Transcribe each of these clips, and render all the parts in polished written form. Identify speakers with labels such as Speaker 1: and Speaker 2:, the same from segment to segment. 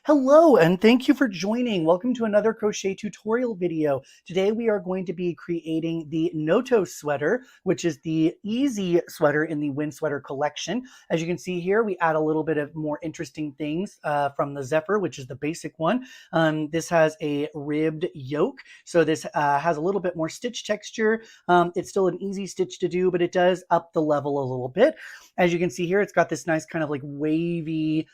Speaker 1: Hello, and thank you for joining. Welcome to another crochet tutorial video. Today we are going to be creating the Notos sweater, which is the easy sweater in the wind sweater collection. As you can see here, we add a little bit of more interesting things from the Zephyr, which is the basic one. This has a ribbed yoke, so this has a little bit more stitch texture. It's still an easy stitch to do, but it does up the level a little bit. As you can see here, it's got this nice kind of like wavy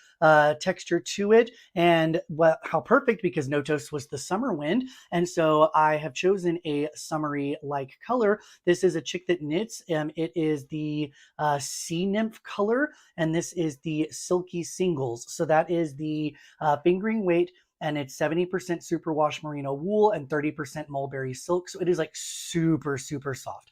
Speaker 1: texture to it. And how perfect, because Notos was the summer wind. And so I have chosen a summery like color. This is a chick that knits. It is the sea nymph color, and this is the silky singles. So that is the fingering weight, and it's 70% superwash merino wool and 30% mulberry silk. So it is like super, super soft.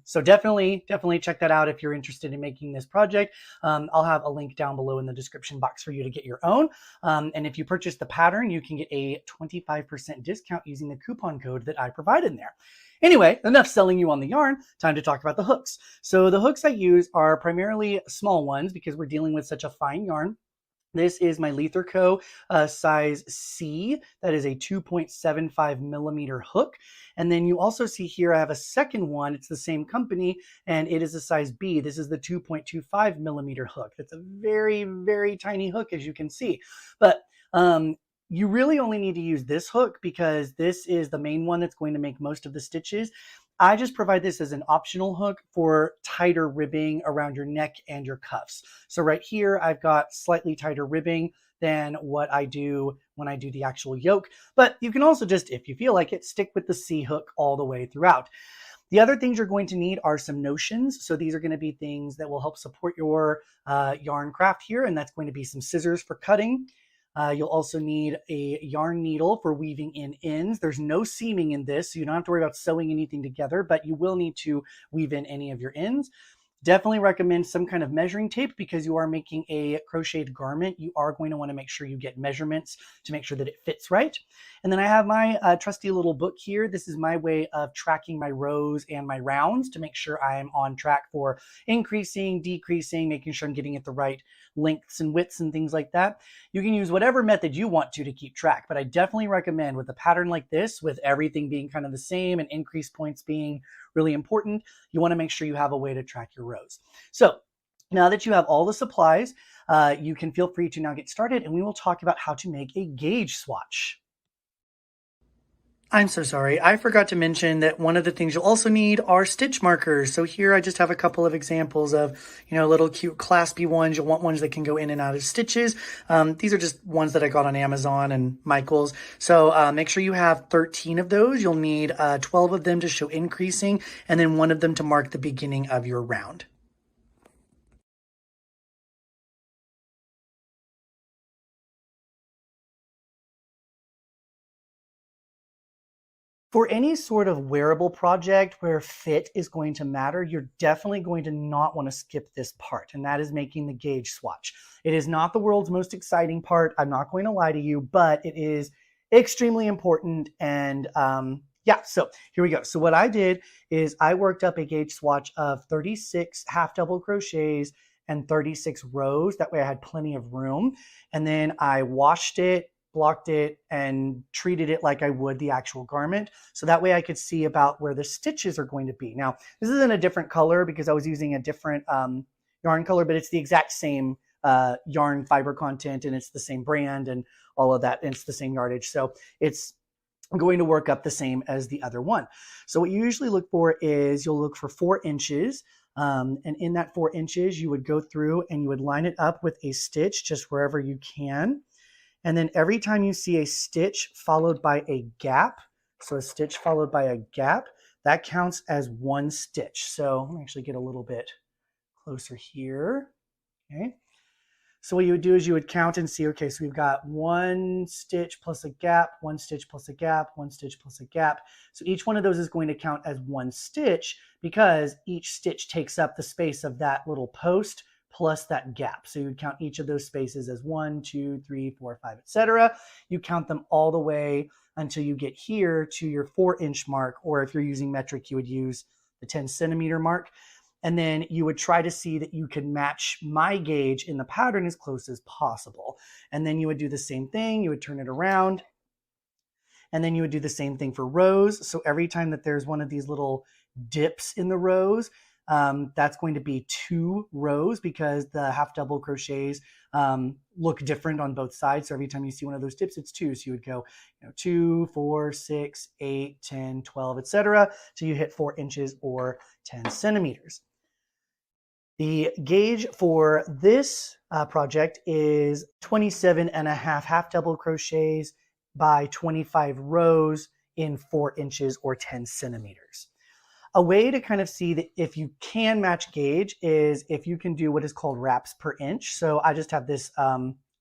Speaker 1: So definitely check that out if you're interested in making this project. I'll have a link down below in the description box for you to get your own. And if you purchase the pattern, you can get a 25% discount using the coupon code that I provide in there. Anyway, enough selling you on the yarn, time to talk about the hooks. So the hooks I use are primarily small ones because we're dealing with such a fine yarn. This is my Lether Co. Size C. That is a 2.75 millimeter hook. And then you also see here I have a second one. It's the same company, and it is a size B. This is the 2.25 millimeter hook. It's a very, very tiny hook, as you can see. But you really only need to use this hook because this is the main one that's going to make most of the stitches. I just provide this as an optional hook for tighter ribbing around your neck and your cuffs. So right here, I've got slightly tighter ribbing than what I do when I do the actual yoke. But you can also just, if you feel like it, stick with the C hook all the way throughout. The other things you're going to need are some notions. So these are going to be things that will help support your yarn craft here. And that's going to be some scissors for cutting. You'll also need a yarn needle for weaving in ends. There's no seaming in this, so you don't have to worry about sewing anything together, but you will need to weave in any of your ends. Definitely recommend some kind of measuring tape because you are making a crocheted garment. You are going to want to make sure you get measurements to make sure that it fits right. And then I have my trusty little book here. This is my way of tracking my rows and my rounds to make sure I am on track for increasing, decreasing, making sure I'm getting at the right lengths and widths and things like that. You can use whatever method you want to keep track, but I definitely recommend with a pattern like this, with everything being kind of the same and increase points being really important, you want to make sure you have a way to track your rows. So now that you have all the supplies, you can feel free to now get started, and we will talk about how to make a gauge swatch. I'm so sorry. I forgot to mention that one of the things you'll also need are stitch markers. So here I just have a couple of examples of, little cute claspy ones. You'll want ones that can go in and out of stitches. These are just ones that I got on Amazon and Michael's. So make sure you have 13 of those. You'll need 12 of them to show increasing, and then one of them to mark the beginning of your round. For any sort of wearable project where fit is going to matter, you're definitely going to not want to skip this part, and that is making the gauge swatch. It is not the world's most exciting part, I'm not going to lie to you, but it is extremely important. And yeah, so here we go. So what I did is I worked up a gauge swatch of 36 half double crochets and 36 rows. That way I had plenty of room. And then I washed it, blocked it, and treated it like I would the actual garment. So that way I could see about where the stitches are going to be. Now, this is in a different color because I was using a different yarn color, but it's the exact same yarn fiber content, and it's the same brand and all of that, and it's the same yardage. So it's going to work up the same as the other one. So what you usually look for is you'll look for 4 inches. And in that 4 inches, you would go through and you would line it up with a stitch just wherever you can. And then every time you see a stitch followed by a gap, so a stitch followed by a gap, that counts as 1 stitch. So let me actually get a little bit closer here. Okay. So what you would do is you would count and see, okay, so we've got 1 stitch plus a gap, 1 stitch plus a gap, 1 stitch plus a gap. So each one of those is going to count as 1 stitch because each stitch takes up the space of that little post plus that gap. So you would count each of those spaces as 1, 2, 3, 4, 5, etc. You count them all the way until you get here to your 4-inch mark, or if you're using metric, you would use the 10 centimeter mark. And then you would try to see that you could match my gauge in the pattern as close as possible. And then you would do the same thing. You would turn it around. And then you would do the same thing for rows. So every time that there's one of these little dips in the rows, that's going to be 2 rows because the half double crochets look different on both sides. So every time you see one of those dips, it's 2. So you would go 2, 4, 6, 8, 10, 12, etc. till you hit 4 inches or 10 centimeters. The gauge for this project is 27.5 half double crochets by 25 rows in 4 inches or 10 centimeters. A way to kind of see that if you can match gauge is if you can do what is called wraps per inch. So I just have this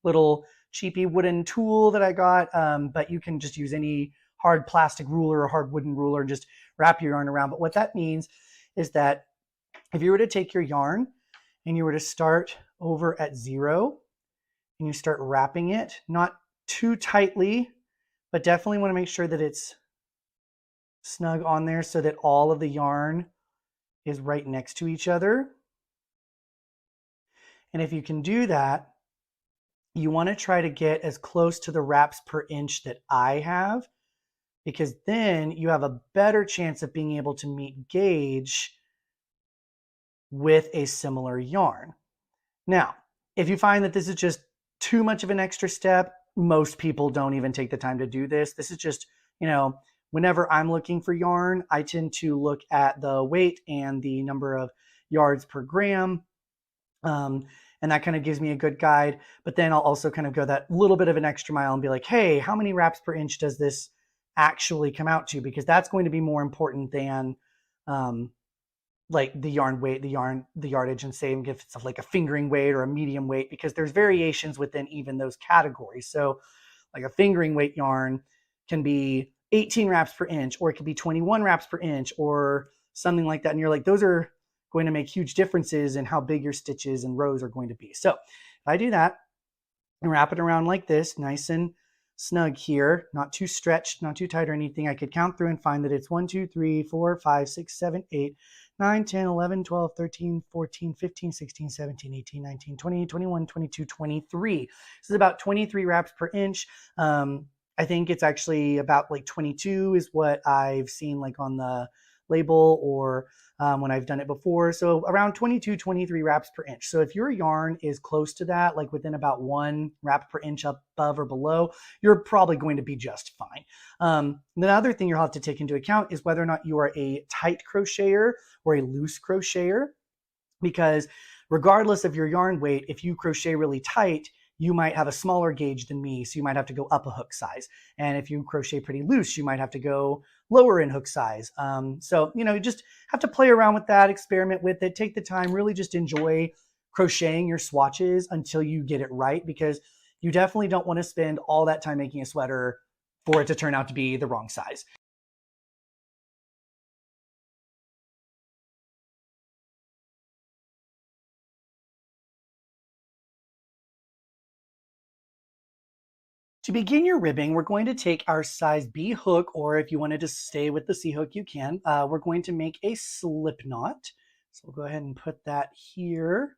Speaker 1: little cheapy wooden tool that I got, but you can just use any hard plastic ruler or hard wooden ruler and just wrap your yarn around. But what that means is that if you were to take your yarn and you were to start over at 0 and you start wrapping it, not too tightly, but definitely want to make sure that it's snug on there so that all of the yarn is right next to each other. And if you can do that, you want to try to get as close to the wraps per inch that I have, because then you have a better chance of being able to meet gauge with a similar yarn. Now, if you find that this is just too much of an extra step, most people don't even take the time to do this. This is just, whenever I'm looking for yarn, I tend to look at the weight and the number of yards per gram. And that kind of gives me a good guide. But then I'll also kind of go that little bit of an extra mile and be like, hey, how many wraps per inch does this actually come out to? Because that's going to be more important than like the yarn weight, the yardage, and say if it's like a fingering weight or a medium weight, because there's variations within even those categories. So like a fingering weight yarn can be 18 wraps per inch, or it could be 21 wraps per inch or something like that. And you're like, those are going to make huge differences in how big your stitches and rows are going to be. So if I do that and wrap it around like this, nice and snug here, not too stretched, not too tight or anything, I could count through and find that it's 1, 2, 3, 4, 5, 6, 7, 8, 9, 10, 11, 12, 13, 14, 15, 16, 17, 18, 19, 20, 21, 22, 23. This is about 23 wraps per inch. I think it's actually about like 22 is what I've seen like on the label or when I've done it before. So around 22, 23 wraps per inch. So if your yarn is close to that, like within about 1 wrap per inch up above or below, you're probably going to be just fine. The other thing you'll have to take into account is whether or not you are a tight crocheter or a loose crocheter, because regardless of your yarn weight, if you crochet really tight, you might have a smaller gauge than me, so you might have to go up a hook size. And if you crochet pretty loose, you might have to go lower in hook size. So, you just have to play around with that, experiment with it, take the time, really just enjoy crocheting your swatches until you get it right, because you definitely don't want to spend all that time making a sweater for it to turn out to be the wrong size. To begin your ribbing, we're going to take our size B hook, or if you wanted to stay with the C hook, you can. We're going to make a slip knot. So we'll go ahead and put that here.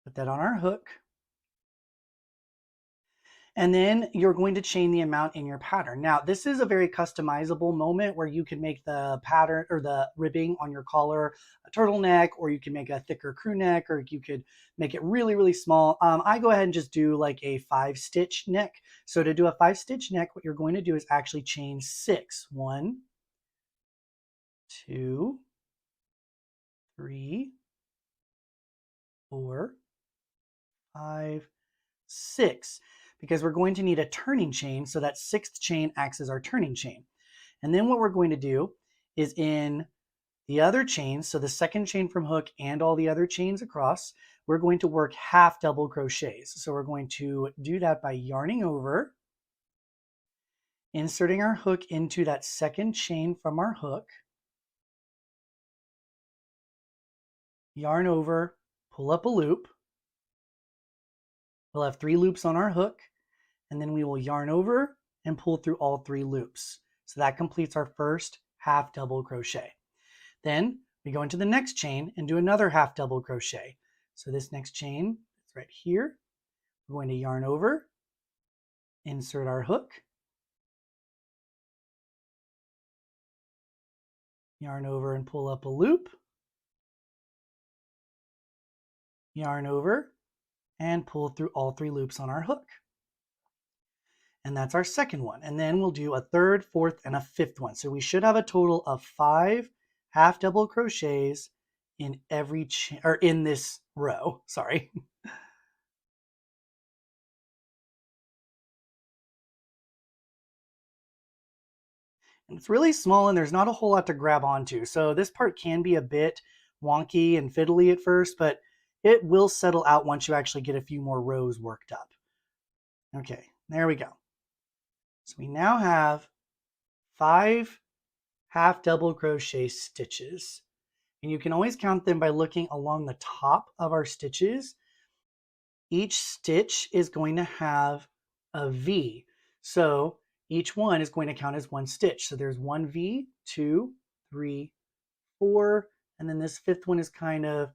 Speaker 1: Put that on our hook. And then you're going to chain the amount in your pattern. Now, this is a very customizable moment where you can make the pattern or the ribbing on your collar a turtleneck, or you can make a thicker crew neck, or you could make it really, really small. I go ahead and just do like a 5-stitch neck. So to do a 5-stitch neck, what you're going to do is actually chain 6. 1, 2, 3, 4, 5, 6. Because we're going to need a turning chain, so that 6th chain acts as our turning chain. And then what we're going to do is in the other chain, so the 2nd chain from hook and all the other chains across, we're going to work half double crochets. So we're going to do that by yarning over, inserting our hook into that 2nd chain from our hook, yarn over, pull up a loop. We'll have 3 loops on our hook, and then we will yarn over and pull through all 3 loops. So that completes our first half double crochet. Then We go into the next chain and do another half double crochet. So this next chain is right here. We're going to yarn over, insert our hook, yarn over and pull up a loop, yarn over, and pull through all 3 loops on our hook. And that's our second one. And then we'll do a third, fourth, and a fifth one. So we should have a total of 5 half double crochets in every in this row. Sorry. And it's really small and there's not a whole lot to grab onto. So this part can be a bit wonky and fiddly at first, but it will settle out once you actually get a few more rows worked up. Okay, there we go. So we now have 5 half double crochet stitches. And you can always count them by looking along the top of our stitches. Each stitch is going to have a V. So each one is going to count as 1 stitch. So there's 1 V, 2, 3, 4, and then this fifth one is kind of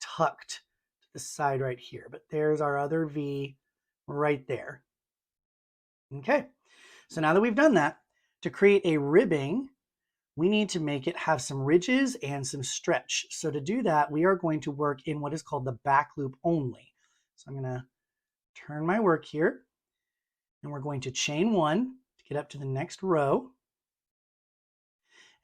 Speaker 1: tucked to the side right here. But there's our other V right there. Okay, so now that we've done that, to create a ribbing, we need to make it have some ridges and some stretch. So to do that, we are going to work in what is called the back loop only. So I'm going to turn my work here, and we're going to chain 1 to get up to the next row.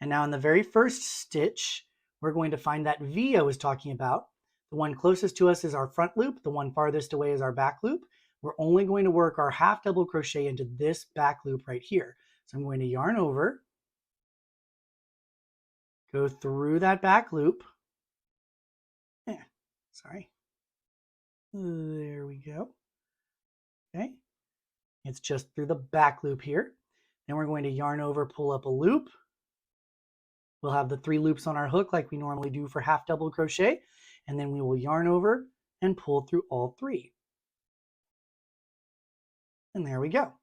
Speaker 1: And now in the very first stitch, we're going to find that V I was talking about. The one closest to us is our front loop. The one farthest away is our back loop. We're only going to work our half double crochet into this back loop right here. So I'm going to yarn over, go through that back loop. Sorry. There we go. Okay. It's just through the back loop here. Then we're going to yarn over, pull up a loop. We'll have the 3 loops on our hook like we normally do for half double crochet. And then we will yarn over and pull through all 3. And there we go.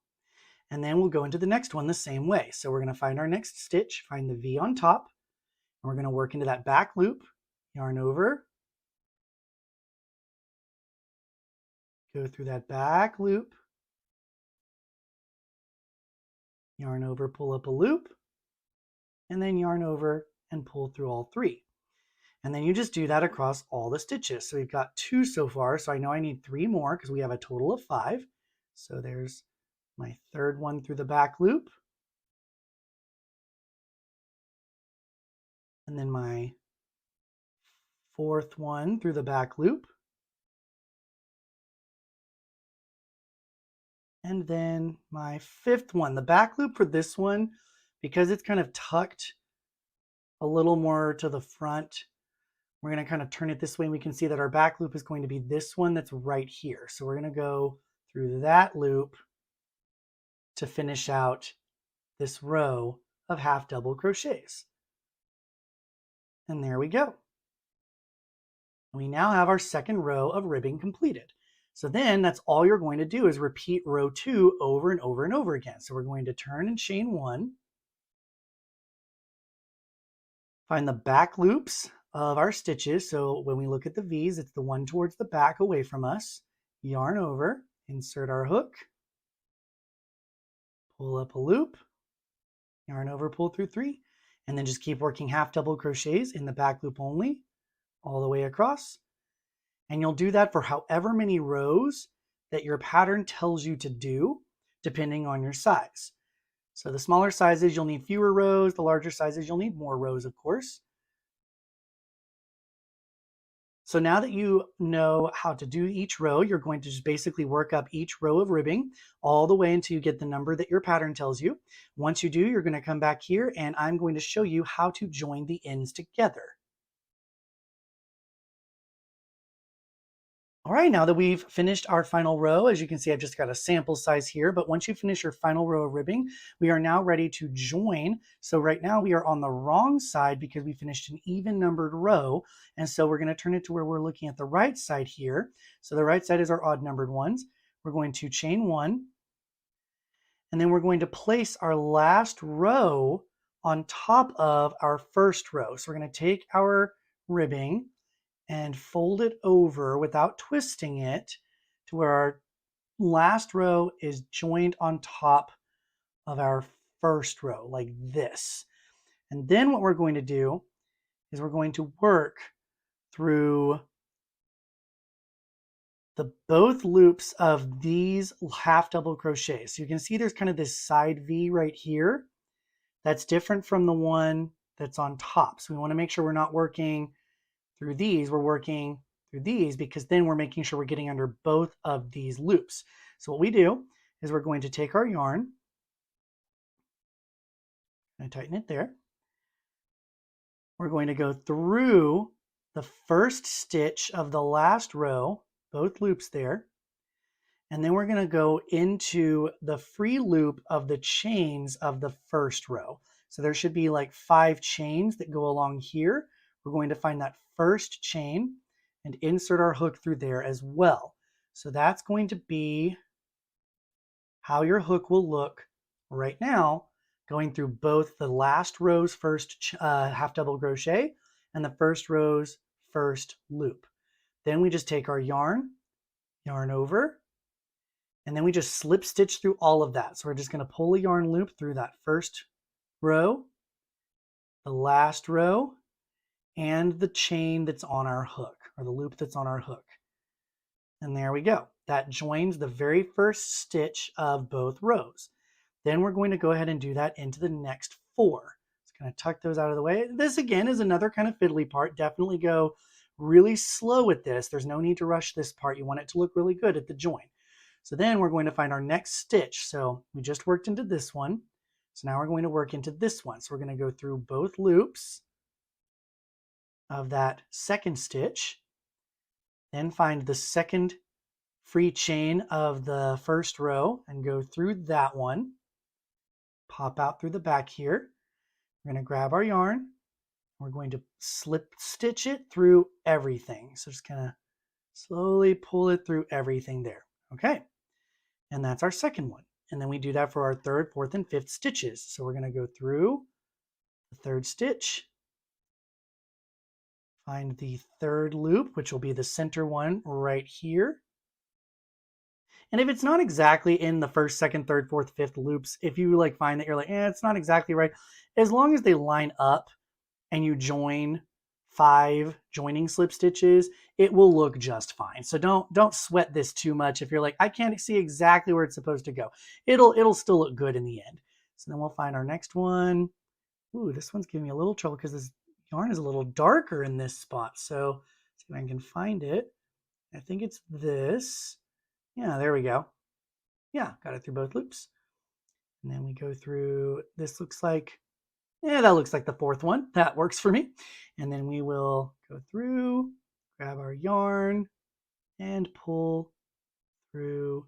Speaker 1: And then we'll go into the next one the same way. So we're going to find our next stitch, find the V on top, and we're going to work into that back loop, yarn over, go through that back loop, yarn over, pull up a loop, and then yarn over and pull through all 3. And then you just do that across all the stitches. So we've got 2 so far, so I know I need 3 more because we have a total of 5. So there's my third one through the back loop, and then my fourth one through the back loop, and then my fifth one. The back loop for this one, because it's kind of tucked a little more to the front, we're going to kind of turn it this way, and we can see that our back loop is going to be this one that's right here. So we're going to go through that loop to finish out this row of half double crochets. And there we go. We now have our second row of ribbing completed. So then that's all you're going to do is repeat row 2 over and over and over again. So we're going to turn and chain 1, find the back loops of our stitches. So when we look at the V's, it's the one towards the back away from us. Yarn over, insert our hook, pull up a loop, yarn over, pull through 3, and then just keep working half double crochets in the back loop only all the way across. And you'll do that for however many rows that your pattern tells you to do, depending on your size. So the smaller sizes, you'll need fewer rows. The larger sizes, you'll need more rows, of course. So now that you know how to do each row, you're going to just basically work up each row of ribbing all the way until you get the number that your pattern tells you. Once you do, you're going to come back here and I'm going to show you how to join the ends together. All right, now that we've finished our final row, as you can see, I've just got a sample size here, but once you finish your final row of ribbing, we are now ready to join. So right now we are on the wrong side because we finished an even numbered row. And so we're going to turn it to where we're looking at the right side here. So the right side is our odd numbered ones. We're going to chain 1, and then we're going to place our last row on top of our first row. So we're going to take our ribbing and fold it over without twisting it to where our last row is joined on top of our first row like this. And then what we're going to do is we're going to work through the both loops of these half double crochets. So you can see there's kind of this side V right here. That's different from the one that's on top. So we want to make sure we're not working through these, we're working through these, because then we're making sure we're getting under both of these loops. So what we do is we're going to take our yarn and tighten it there. We're going to go through the first stitch of the last row, both loops there, and then we're going to go into the free loop of the chains of the first row. So there should be like 5 chains that go along here. We're going to find that first chain and insert our hook through there as well. So that's going to be how your hook will look right now, going through both the last row's first half double crochet and the first row's first loop. Then we just take our yarn over, and then we just slip stitch through all of that. So we're just going to pull a yarn loop through that first row, the last row, and the chain that's on our hook, or the loop that's on our hook. And there we go. That joins the very first stitch of both rows. Then we're going to go ahead and do that into the next 4. Just kind of tuck those out of the way. This again is another kind of fiddly part. Definitely go really slow with this. There's no need to rush this part. You want it to look really good at the join. So then we're going to find our next stitch. So we just worked into this one. So now we're going to work into this one. So we're going to go through both loops of that second stitch, then find the second free chain of the first row and go through that one, pop out through the back here. We're going to grab our yarn. We're going to slip stitch it through everything. So just kind of slowly pull it through everything there. Okay. And that's our second one. And then we do that for our third, fourth, and fifth stitches. So we're going to go through the third stitch, find the third loop, which will be the center one right here. And if it's not exactly in the first, second, third, fourth, fifth loops, if you like find that you're like, it's not exactly right, as long as they line up and you join 5 joining slip stitches, it will look just fine. So don't sweat this too much. If you're like, I can't see exactly where it's supposed to go, it'll still look good in the end. So then we'll find our next one. Ooh, this one's giving me a little trouble because this yarn is a little darker in this spot. So see if I can find it. I think it's this. Yeah, there we go. Yeah, got it through both loops. And then we go through, this looks like, that looks like the fourth one. That works for me. And then we will go through, grab our yarn, and pull through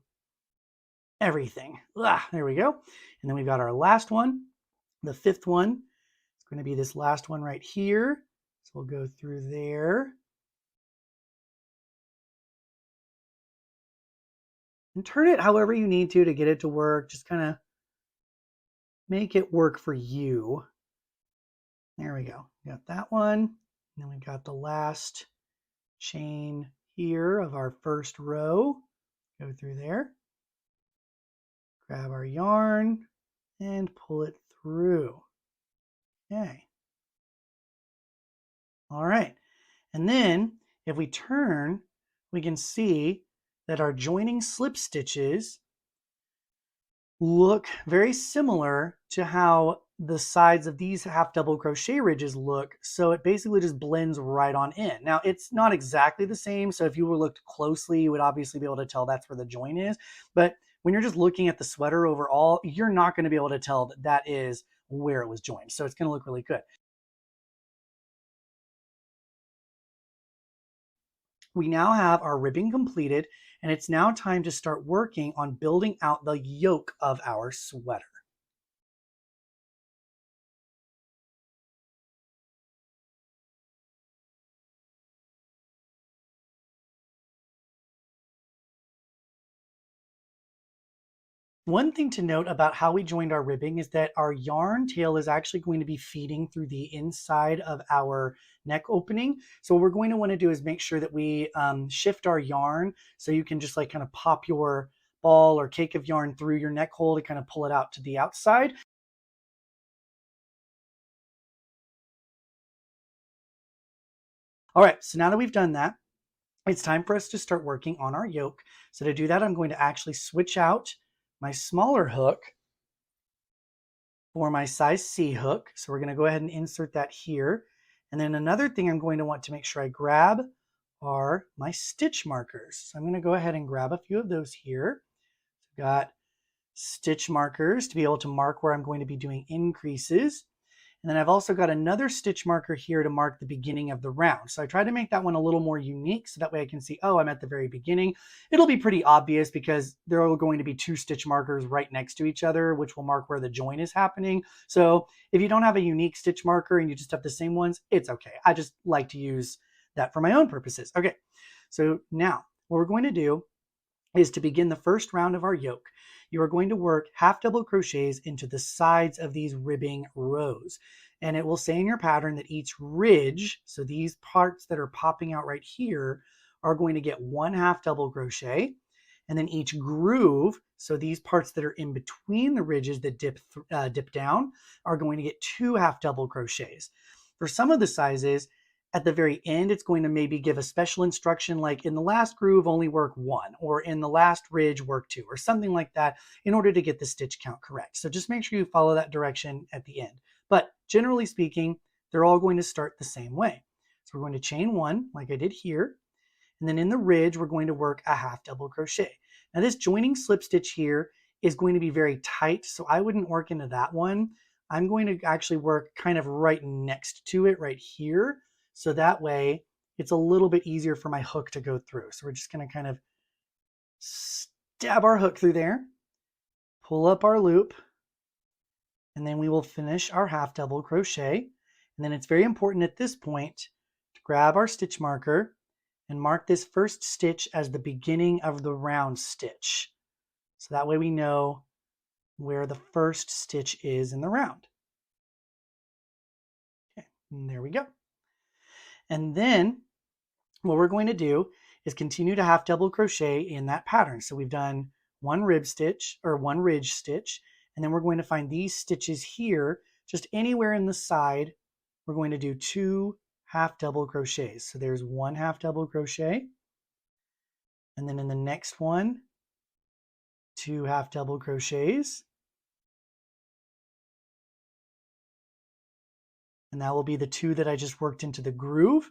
Speaker 1: everything. There we go. And then we've got our last one, the fifth one. It's going to be this last one right here. So we'll go through there. And turn it however you need to get it to work. Just kind of make it work for you. There we go. Got that one. And then we got the last chain here of our first row. Go through there. Grab our yarn and pull it through. Okay. All right. And then if we turn, we can see that our joining slip stitches look very similar to how the sides of these half double crochet ridges look. So it basically just blends right on in. Now it's not exactly the same. So if you were looked closely, you would obviously be able to tell that's where the join is. But when you're just looking at the sweater overall, you're not going to be able to tell that that is where it was joined. So it's going to look really good. We now have our ribbing completed, and it's now time to start working on building out the yoke of our sweater. One thing to note about how we joined our ribbing is that our yarn tail is actually going to be feeding through the inside of our neck opening. So what we're going to want to do is make sure that we shift our yarn so you can just like kind of pop your ball or cake of yarn through your neck hole to kind of pull it out to the outside. All right, so now that we've done that, it's time for us to start working on our yoke. So to do that, I'm going to actually switch out my smaller hook for my size C hook. So we're going to go ahead and insert that here. And then another thing I'm going to want to make sure I grab are my stitch markers. So I'm going to go ahead and grab a few of those here. So I've got stitch markers to be able to mark where I'm going to be doing increases. And then I've also got another stitch marker here to mark the beginning of the round. So I try to make that one a little more unique so that way I can see, oh, I'm at the very beginning. It'll be pretty obvious because there are going to be two stitch markers right next to each other, which will mark where the join is happening. So if you don't have a unique stitch marker and you just have the same ones, it's okay. I just like to use that for my own purposes. Okay, so now what we're going to do is to begin the first round of our yoke. You are going to work half double crochets into the sides of these ribbing rows. And it will say in your pattern that each ridge, so these parts that are popping out right here, are going to get 1 half double crochet. And then each groove, so these parts that are in between the ridges that dip down, are going to get 2 half double crochets. For some of the sizes, at the very end, it's going to maybe give a special instruction like in the last groove, only work 1, or in the last ridge, work 2, or something like that in order to get the stitch count correct. So just make sure you follow that direction at the end. But generally speaking, they're all going to start the same way. So we're going to chain 1 like I did here. And then in the ridge, we're going to work a half double crochet. Now this joining slip stitch here is going to be very tight, so I wouldn't work into that one. I'm going to actually work kind of right next to it right here. So that way it's a little bit easier for my hook to go through. So we're just going to kind of stab our hook through there, pull up our loop, and then we will finish our half double crochet. And then it's very important at this point to grab our stitch marker and mark this first stitch as the beginning of the round stitch. So that way we know where the first stitch is in the round. Okay, and there we go. And then what we're going to do is continue to half double crochet in that pattern. So we've done one rib stitch or one ridge stitch, and then we're going to find these stitches here, just anywhere in the side. We're going to do 2 half double crochets. So there's 1 half double crochet, and then in the next one, 2 half double crochets, and that will be the 2 that I just worked into the groove.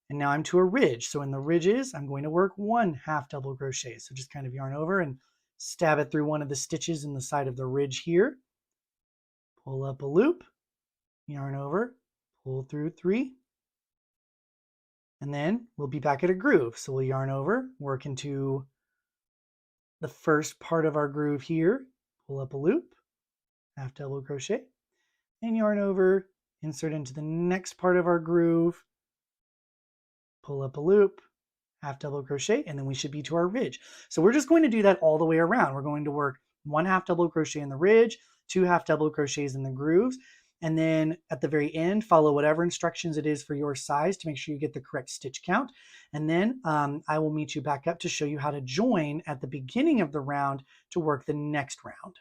Speaker 1: And now I'm to a ridge. So in the ridges, I'm going to work 1 half double crochet. So just kind of yarn over and stab it through one of the stitches in the side of the ridge here. Pull up a loop, yarn over, pull through 3. And then we'll be back at a groove. So we'll yarn over, work into the first part of our groove here, pull up a loop, half double crochet, and yarn over, insert into the next part of our groove, pull up a loop, half double crochet, and then we should be to our ridge. So we're just going to do that all the way around. We're going to work 1 half double crochet in the ridge, 2 half double crochets in the grooves, and then at the very end, follow whatever instructions it is for your size to make sure you get the correct stitch count. And then I will meet you back up to show you how to join at the beginning of the round to work the next round.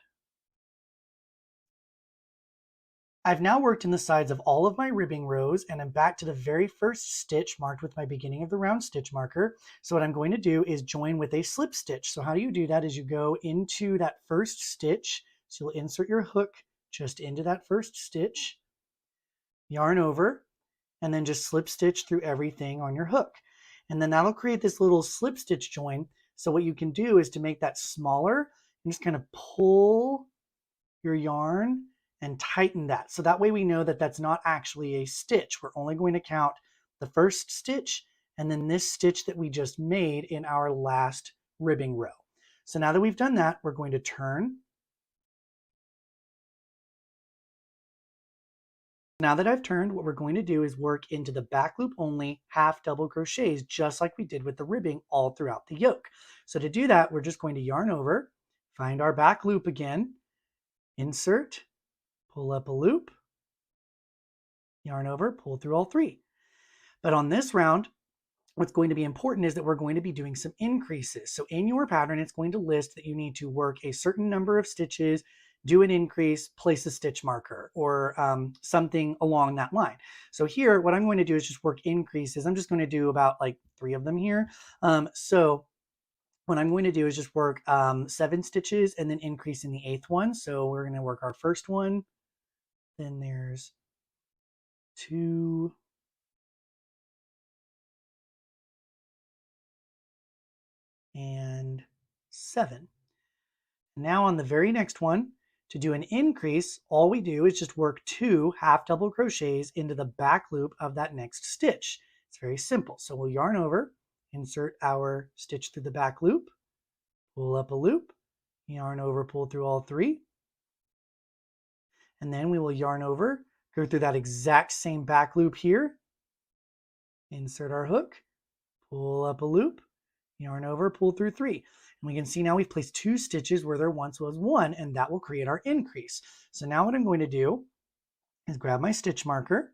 Speaker 1: I've now worked in the sides of all of my ribbing rows and I'm back to the very first stitch marked with my beginning of the round stitch marker. So what I'm going to do is join with a slip stitch. So how do you do that is you go into that first stitch. So you'll insert your hook just into that first stitch, yarn over, and then just slip stitch through everything on your hook. And then that'll create this little slip stitch join. So what you can do is to make that smaller, and just kind of pull your yarn and tighten that. So that way we know that that's not actually a stitch. We're only going to count the first stitch and then this stitch that we just made in our last ribbing row. So now that we've done that, we're going to turn. Now that I've turned, what we're going to do is work into the back loop only half double crochets, just like we did with the ribbing all throughout the yoke. So to do that, we're just going to yarn over, find our back loop again, insert, pull up a loop, yarn over, pull through all 3. But on this round, what's going to be important is that we're going to be doing some increases. So in your pattern, it's going to list that you need to work a certain number of stitches, do an increase, place a stitch marker, or something along that line. So here, what I'm going to do is just work increases. I'm just going to do about like 3 of them here. So what I'm going to do is just work 7 stitches and then increase in the 8th one. So we're going to work our first one. Then there's 2, and 7. Now on the very next one, to do an increase, all we do is just work 2 half double crochets into the back loop of that next stitch. It's very simple. So we'll yarn over, insert our stitch through the back loop, pull up a loop, yarn over, pull through all 3, and then we will yarn over, go through that exact same back loop here, insert our hook, pull up a loop, yarn over, pull through 3. And we can see now we've placed 2 stitches where there once was 1, and that will create our increase. So now what I'm going to do is grab my stitch marker,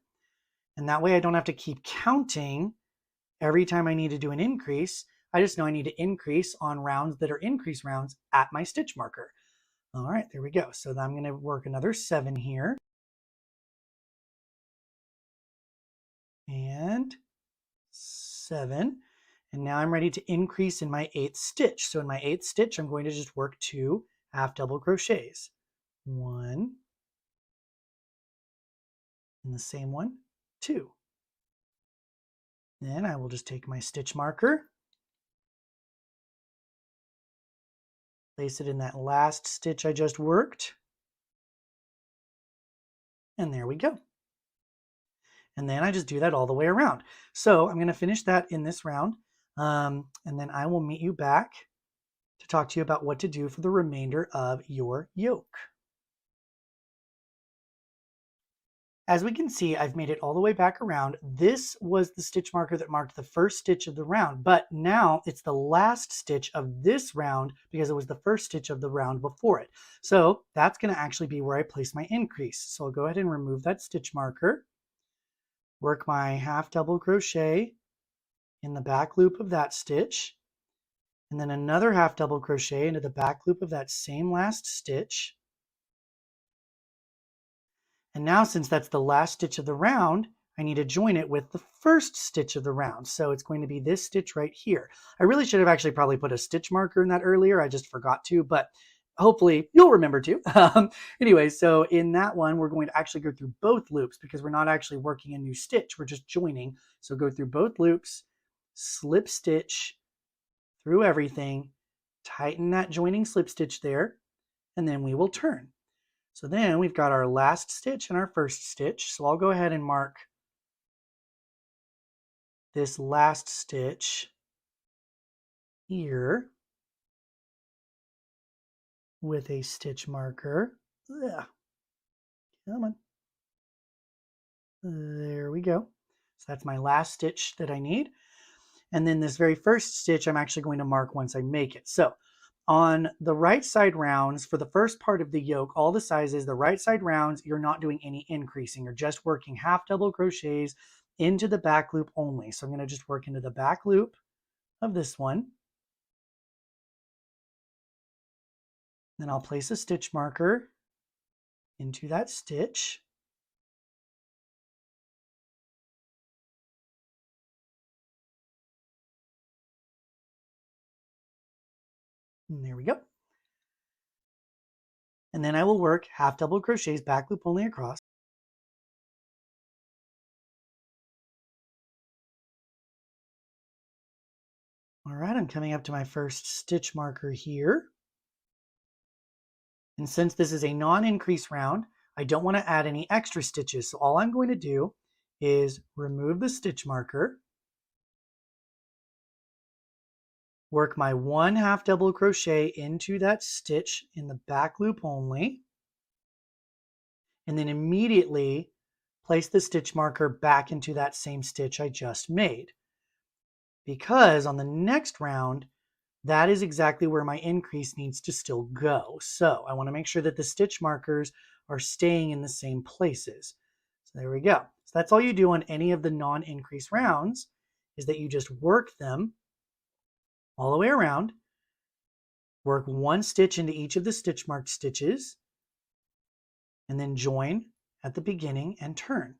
Speaker 1: and that way I don't have to keep counting every time I need to do an increase. I just know I need to increase on rounds that are increase rounds at my stitch marker. All right, there we go. So I'm going to work another 7 here. And 7. And now I'm ready to increase in my 8th stitch. So in my 8th stitch, I'm going to just work 2 half double crochets. 1, and the same one, 2. Then I will just take my stitch marker, place it in that last stitch I just worked, and there we go. And then I just do that all the way around. So I'm going to finish that in this round, and then I will meet you back to talk to you about what to do for the remainder of your yoke. As we can see, I've made it all the way back around. This was the stitch marker that marked the first stitch of the round, but now it's the last stitch of this round because it was the first stitch of the round before it. So that's going to actually be where I place my increase. So I'll go ahead and remove that stitch marker, work my half double crochet in the back loop of that stitch, and then another half double crochet into the back loop of that same last stitch. And now since that's the last stitch of the round, I need to join it with the first stitch of the round. So it's going to be this stitch right here. I really should have actually probably put a stitch marker in that earlier. I just forgot to, but hopefully you'll remember to. Anyway, so in that one, we're going to actually go through both loops because we're not actually working a new stitch. We're just joining. So go through both loops, slip stitch through everything, tighten that joining slip stitch there, and then we will turn. So then we've got our last stitch and our first stitch. So I'll go ahead and mark this last stitch here with a stitch marker. Ugh. Come on. There we go. So that's my last stitch that I need. And then this very first stitch I'm actually going to mark once I make it. So on the right side rounds, for the first part of the yoke, all the sizes, the right side rounds, you're not doing any increasing. You're just working half double crochets into the back loop only. So I'm going to just work into the back loop of this one. Then I'll place a stitch marker into that stitch. And there we go. And then I will work half double crochets back loop only across. All right, I'm coming up to my first stitch marker here. And since this is a non-increase round, I don't want to add any extra stitches. So all I'm going to do is remove the stitch marker, work my 1 half double crochet into that stitch in the back loop only, and then immediately place the stitch marker back into that same stitch I just made. Because on the next round, that is exactly where my increase needs to still go. So I want to make sure that the stitch markers are staying in the same places. So there we go. So that's all you do on any of the non-increase rounds, is that you just work them all the way around, work one stitch into each of the stitch marked stitches, and then join at the beginning and turn.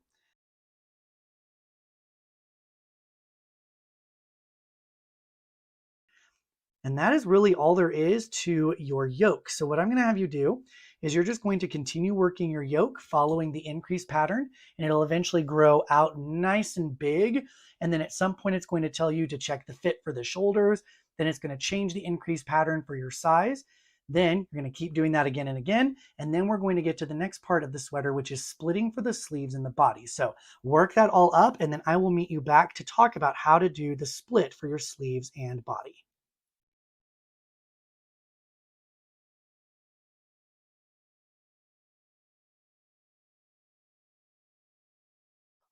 Speaker 1: And that is really all there is to your yoke. So what I'm going to have you do is you're just going to continue working your yoke following the increase pattern, and it'll eventually grow out nice and big. And then at some point it's going to tell you to check the fit for the shoulders. Then it's going to change the increase pattern for your size. Then you're going to keep doing that again and again. And then we're going to get to the next part of the sweater, which is splitting for the sleeves and the body. So work that all up, and then I will meet you back to talk about how to do the split for your sleeves and body.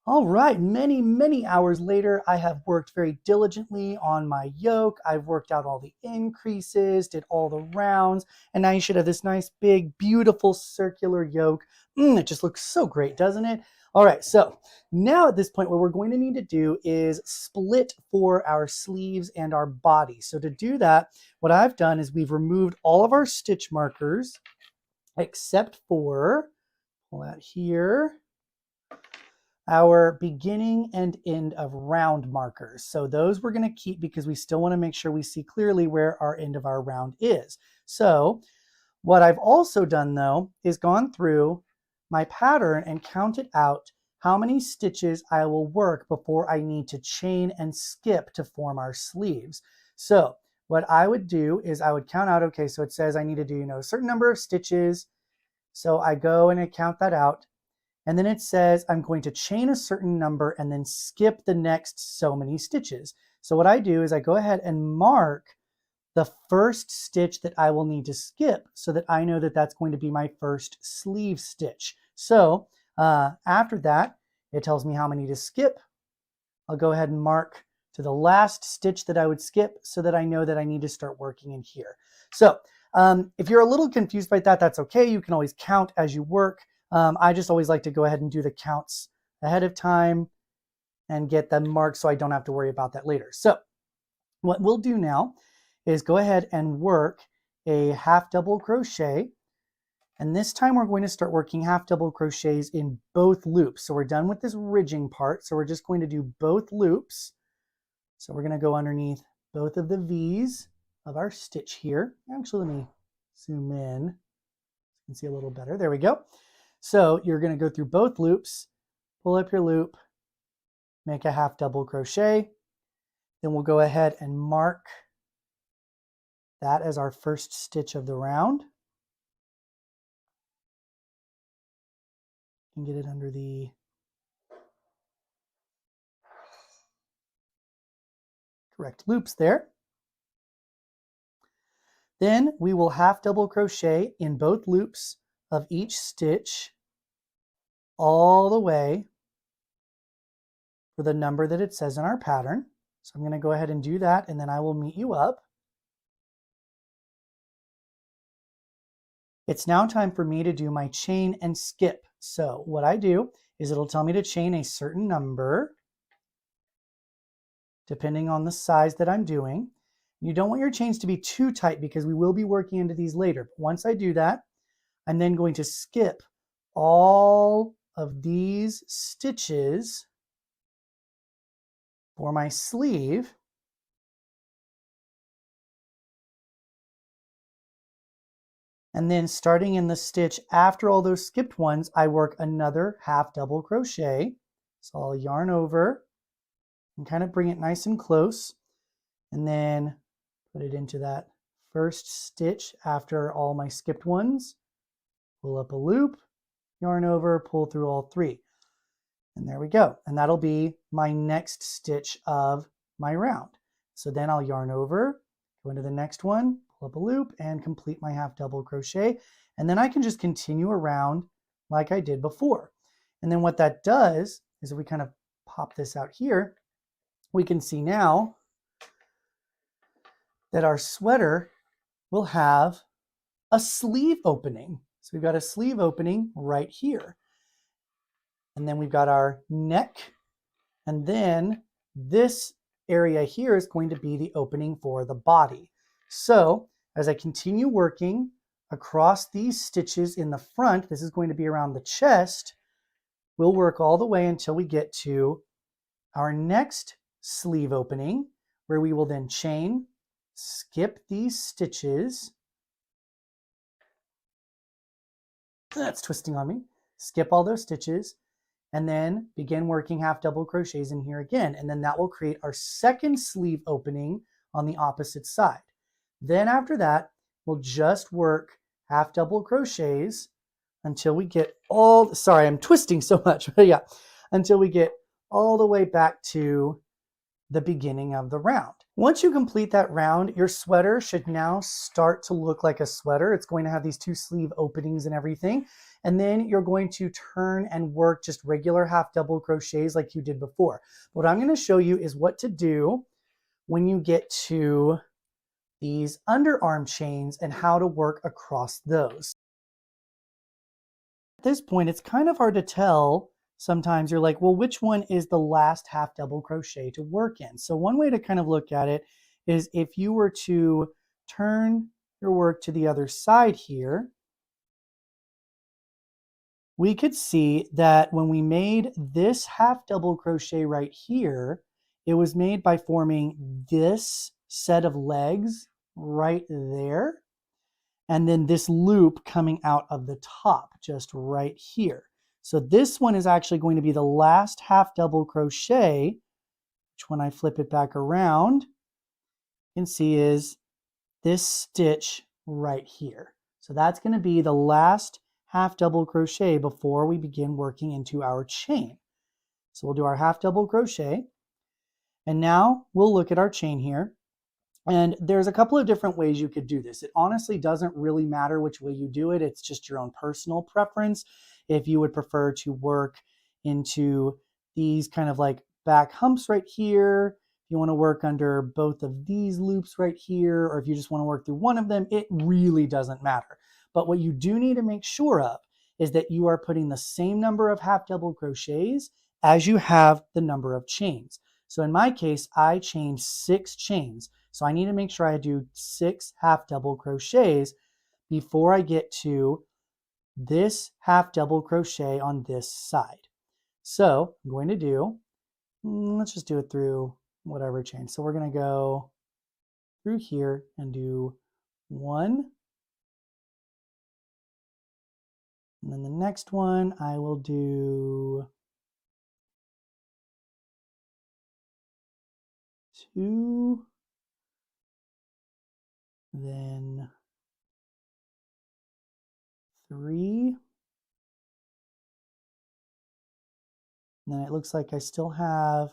Speaker 1: All right, many hours later, I have worked very diligently on my yoke. I've worked out all the increases, did all the rounds, and now you should have this nice, big, beautiful circular yoke. It just looks so great, doesn't it? All right, so now at this point, what we're going to need to do is split for our sleeves and our body. So to do that, what I've done is we've removed all of our stitch markers, except for, pull that here, our beginning and end of round markers. So those we're going to keep because we still want to make sure we see clearly where our end of our round is. So what I've also done though is gone through my pattern and counted out how many stitches I will work before I need to chain and skip to form our sleeves. So what I would do is I would count out, okay, so it says I need to do, a certain number of stitches. So I go and I count that out. And then it says I'm going to chain a certain number and then skip the next so many stitches. So what I do is I go ahead and mark the first stitch that I will need to skip so that I know that that's going to be my first sleeve stitch. So after that, it tells me how many to skip. I'll go ahead and mark to the last stitch that I would skip so that I know that I need to start working in here. So if you're a little confused by that, that's okay. You can always count as you work. I just always like to go ahead and do the counts ahead of time and get them marked so I don't have to worry about that later. So what we'll do now is go ahead and work a half double crochet. And this time we're going to start working half double crochets in both loops. So we're done with this ridging part. So we're just going to do both loops. So we're going to go underneath both of the V's of our stitch here. Actually, let me zoom in. You can see a little better. There we go. So you're going to go through both loops, pull up your loop, make a half double crochet. Then we'll go ahead and mark that as our first stitch of the round. And get it under the correct loops there. Then we will half double crochet in both loops of each stitch all the way for the number that it says in our pattern. So I'm going to go ahead and do that, and then I will meet you up. It's now time for me to do my chain and skip. So what I do is it'll tell me to chain a certain number depending on the size that I'm doing. You don't want your chains to be too tight because we will be working into these later. But once I do that, I'm then going to skip all of these stitches for my sleeve. And then starting in the stitch after all those skipped ones, I work another half double crochet. So I'll yarn over and kind of bring it nice and close, and then put it into that first stitch after all my skipped ones. Pull up a loop, yarn over, pull through all three. And there we go. And that'll be my next stitch of my round. So then I'll yarn over, go into the next one, pull up a loop, and complete my half double crochet. And then I can just continue around like I did before. And then what that does is if we kind of pop this out here, we can see now that our sweater will have a sleeve opening. So we've got a sleeve opening right here. And then we've got our neck. And then this area here is going to be the opening for the body. So as I continue working across these stitches in the front, this is going to be around the chest, we'll work all the way until we get to our next sleeve opening, where we will then chain, skip these stitches. That's twisting on me. Skip all those stitches and then begin working half double crochets in here again. And then that will create our second sleeve opening on the opposite side. Then after that, we'll just work half double crochets until we get all, sorry, I'm twisting so much, but yeah, until we get all the way back to the beginning of the round. Once you complete that round, your sweater should now start to look like a sweater. It's going to have these two sleeve openings and everything. And then you're going to turn and work just regular half double crochets like you did before. What I'm going to show you is what to do when you get to these underarm chains and how to work across those. At this point, it's kind of hard to tell. Sometimes you're like, well, which one is the last half double crochet to work in? So one way to kind of look at it is if you were to turn your work to the other side here, we could see that when we made this half double crochet right here, it was made by forming this set of legs right there, and then this loop coming out of the top just right here. So this one is actually going to be the last half double crochet, which when I flip it back around, you can see is this stitch right here. So that's going to be the last half double crochet before we begin working into our chain. So we'll do our half double crochet, and now we'll look at our chain here. And there's a couple of different ways you could do this. It honestly doesn't really matter which way you do it. It's just your own personal preference. If you would prefer to work into these kind of like back humps right here, if you want to work under both of these loops right here, or if you just want to work through one of them, it really doesn't matter. But what you do need to make sure of is that you are putting the same number of half double crochets as you have the number of chains. So in my case, I chained 6 chains. So I need to make sure I do 6 half double crochets before I get to this half double crochet on this side. So I'm going to do, let's just do it through whatever chain. So we're going to go through here and do 1. And then the next one I will do 2. Then 3. And then it looks like I still have,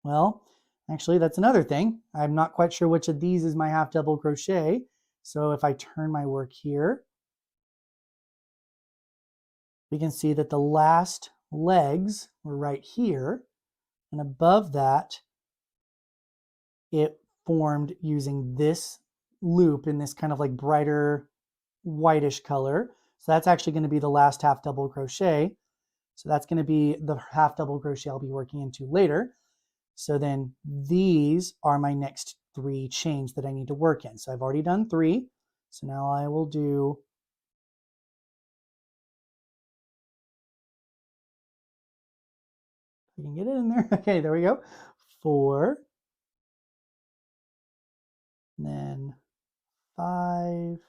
Speaker 1: well, actually that's another thing. I'm not quite sure which of these is my half double crochet. So if I turn my work here, we can see that the last legs were right here. And above that, it formed using this loop in this kind of like brighter whitish color. So that's actually going to be the last half double crochet. So that's going to be the half double crochet I'll be working into later. So then these are my next 3 chains that I need to work in. So I've already done 3. So now I will do I can get it in there. Okay, there we go. 4. And then 5.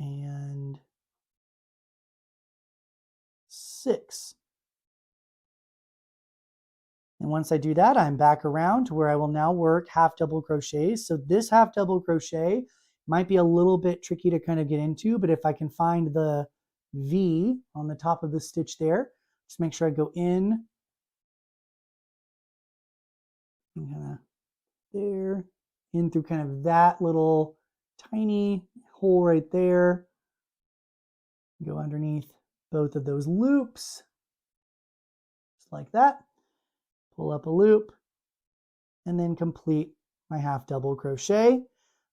Speaker 1: And 6. And once I do that, I'm back around to where I will now work half double crochets. So this half double crochet might be a little bit tricky to kind of get into, but if I can find the V on the top of the stitch there, just make sure I go in and kind of there, in through kind of that little tiny hole right there. Go underneath both of those loops, just like that. pull up a loop, and then complete my half double crochet.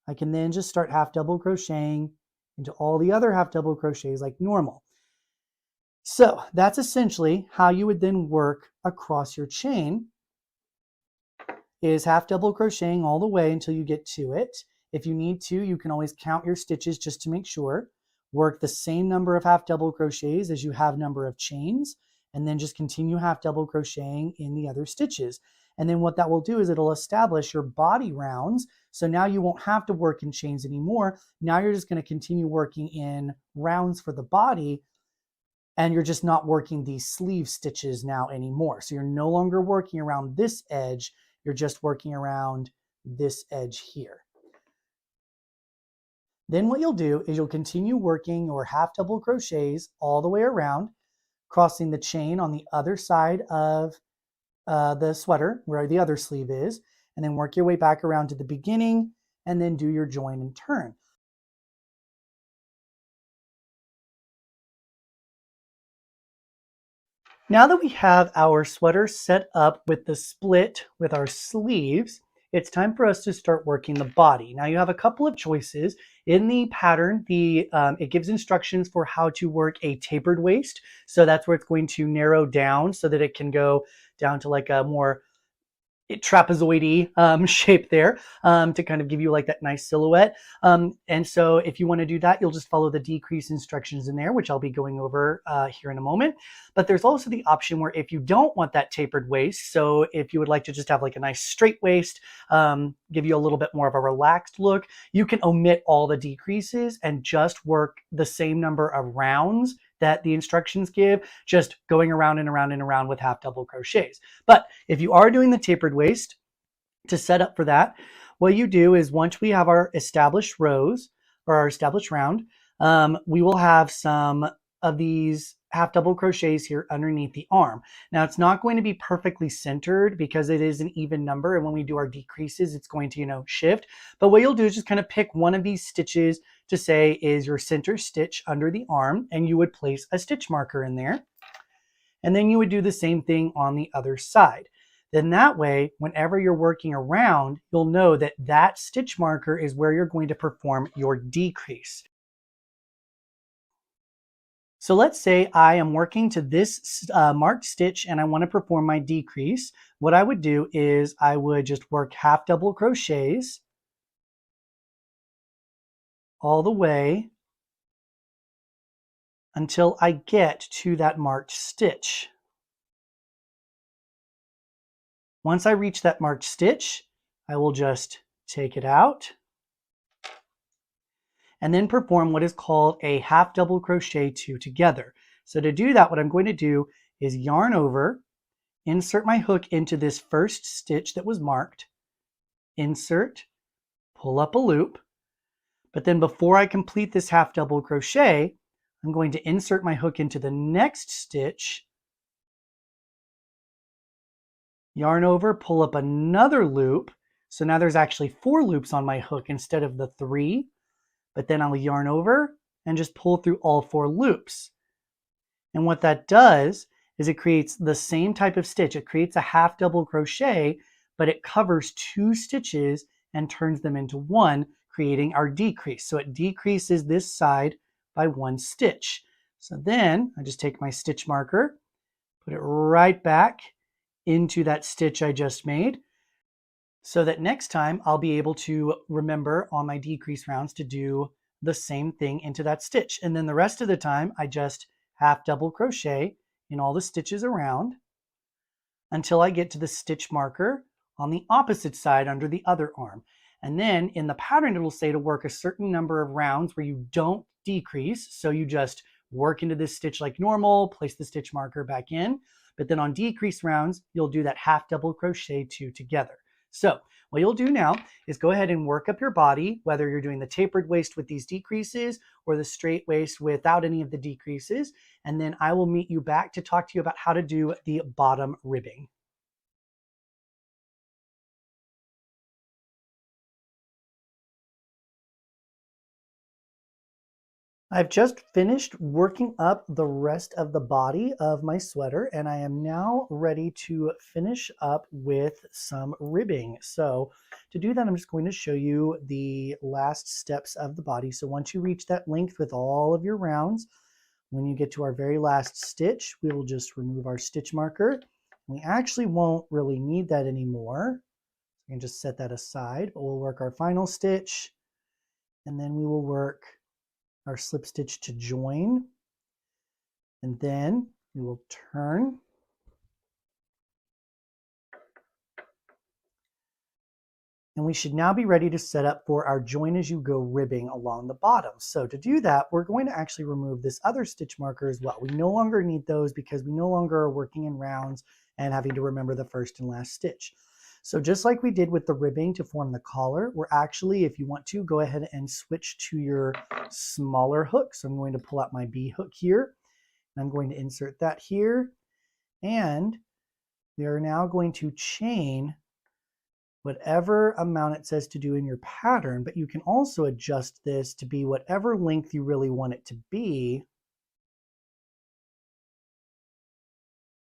Speaker 1: I can then just start half double crocheting into all the other half double crochets like normal. So that's essentially how you would then work across your chain, is half double crocheting all the way until you get to it. If you need to, you can always count your stitches just to make sure. Work the same number of half double crochets as you have number of chains, and then just continue half double crocheting in the other stitches. And then what that will do is it'll establish your body rounds. So now you won't have to work in chains anymore. Now you're just going to continue working in rounds for the body, and you're just not working these sleeve stitches now anymore. So you're no longer working around this edge, you're just working around this edge here. Then what you'll do is you'll continue working your half double crochets all the way around, crossing the chain on the other side of the sweater where the other sleeve is, and then work your way back around to the beginning and then do your join and turn. Now that we have our sweater set up with the split with our sleeves, it's time for us to start working the body. Now you have a couple of choices. In the pattern, it gives instructions for how to work a tapered waist. So that's where it's going to narrow down so that it can go down to like a more trapezoidy shape there, to kind of give you like that nice silhouette. And so if you want to do that, you'll just follow the decrease instructions in there, which I'll be going over here in a moment. But there's also the option where if you don't want that tapered waist, so if you would like to just have like a nice straight waist, give you a little bit more of a relaxed look, you can omit all the decreases and just work the same number of rounds that the instructions give, just going around and around and around with half double crochets. But if you are doing the tapered waist, to set up for that, what you do is once we have our established rows or our established round, we will have some of these half double crochets here underneath the arm. Now it's not going to be perfectly centered because it is an even number, and when we do our decreases, it's going to, shift. But what you'll do is just kind of pick one of these stitches to say is your center stitch under the arm, and you would place a stitch marker in there. And then you would do the same thing on the other side. Then that way, whenever you're working around, you'll know that that stitch marker is where you're going to perform your decrease. So let's say I am working to this marked stitch and I want to perform my decrease. What I would do is I would just work half double crochets all the way until I get to that marked stitch. Once I reach that marked stitch, I will just take it out and then perform what is called a half double crochet two together. So to do that, what I'm going to do is yarn over, insert my hook into this first stitch that was marked, insert, pull up a loop, but then before I complete this half double crochet, I'm going to insert my hook into the next stitch, yarn over, pull up another loop. So now there's actually 4 loops on my hook instead of the 3, but then I'll yarn over and just pull through all 4 loops. And what that does is it creates the same type of stitch. It creates a half double crochet, but it covers 2 stitches and turns them into 1, creating our decrease. So it decreases this side by 1 stitch. So then I just take my stitch marker, put it right back into that stitch I just made, so that next time I'll be able to remember on my decrease rounds to do the same thing into that stitch. And then the rest of the time I just half double crochet in all the stitches around until I get to the stitch marker on the opposite side under the other arm. And then in the pattern, it'll say to work a certain number of rounds where you don't decrease. So you just work into this stitch like normal, place the stitch marker back in. But then on decrease rounds, you'll do that half double crochet 2 together. So what you'll do now is go ahead and work up your body, whether you're doing the tapered waist with these decreases or the straight waist without any of the decreases. And then I will meet you back to talk to you about how to do the bottom ribbing. I've just finished working up the rest of the body of my sweater, and I am now ready to finish up with some ribbing. So to do that, I'm just going to show you the last steps of the body. So once you reach that length with all of your rounds, when you get to our very last stitch, we will just remove our stitch marker. We actually won't really need that anymore. We can just set that aside, but we'll work our final stitch, and then we will work our slip stitch to join, and then we will turn, and we should now be ready to set up for our join as you go ribbing along the bottom. So to do that, we're going to actually remove this other stitch marker as well. We no longer need those because we no longer are working in rounds and having to remember the first and last stitch. So just like we did with the ribbing to form the collar, we're actually, if you want to, go ahead and switch to your smaller hook. So I'm going to pull out my B hook here, and I'm going to insert that here, and we are now going to chain whatever amount it says to do in your pattern, but you can also adjust this to be whatever length you really want it to be,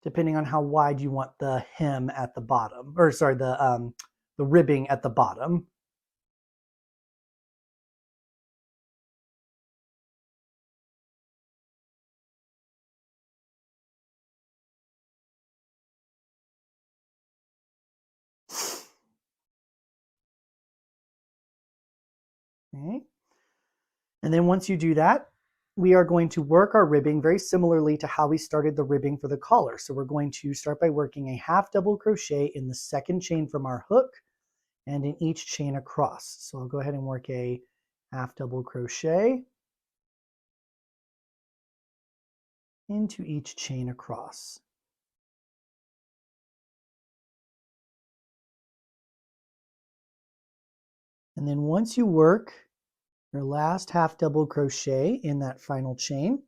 Speaker 1: depending on how wide you want the hem at the bottom, or sorry, the ribbing at the bottom. Okay. And then once you do that, we are going to work our ribbing very similarly to how we started the ribbing for the collar. So we're going to start by working a half double crochet in the second chain from our hook and in each chain across. So I'll go ahead and work a half double crochet into each chain across. And then once you work your last half double crochet in that final chain,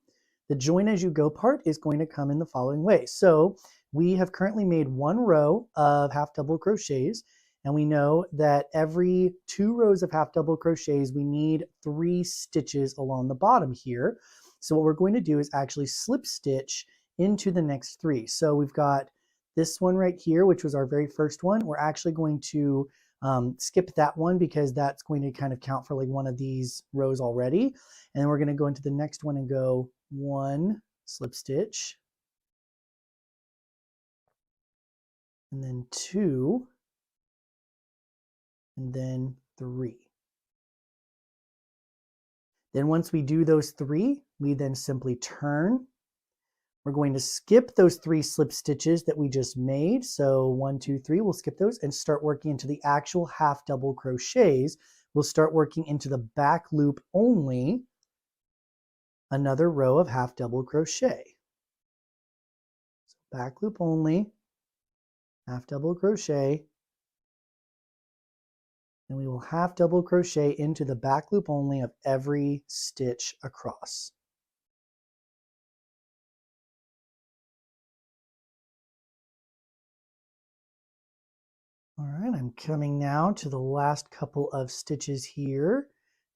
Speaker 1: the join as you go part is going to come in the following way. So we have currently made one row of half double crochets, and we know that every 2 rows of half double crochets, we need 3 stitches along the bottom here. So what we're going to do is actually slip stitch into the next 3. So we've got this one right here, which was our very first one. We're actually going to skip that one because that's going to kind of count for like one of these rows already. And then we're going to go into the next one and go 1 slip stitch, and then 2, and then 3. Then once we do those 3, we then simply turn. We're going to skip those 3 slip stitches that we just made. So 1, 2, 3, we'll skip those and start working into the actual half double crochets. We'll start working into the back loop only, another row of half double crochet. So back loop only, half double crochet, and we will half double crochet into the back loop only of every stitch across. All right, I'm coming now to the last couple of stitches here.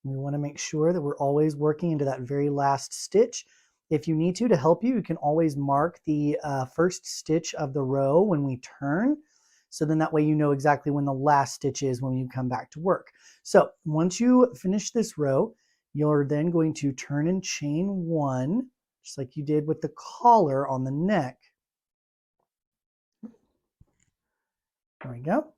Speaker 1: We want to make sure that we're always working into that very last stitch. If you need to help you, you can always mark the first stitch of the row when we turn. So then that way you know exactly when the last stitch is when you come back to work. So once you finish this row, you're then going to turn and chain 1, just like you did with the collar on the neck. There we go.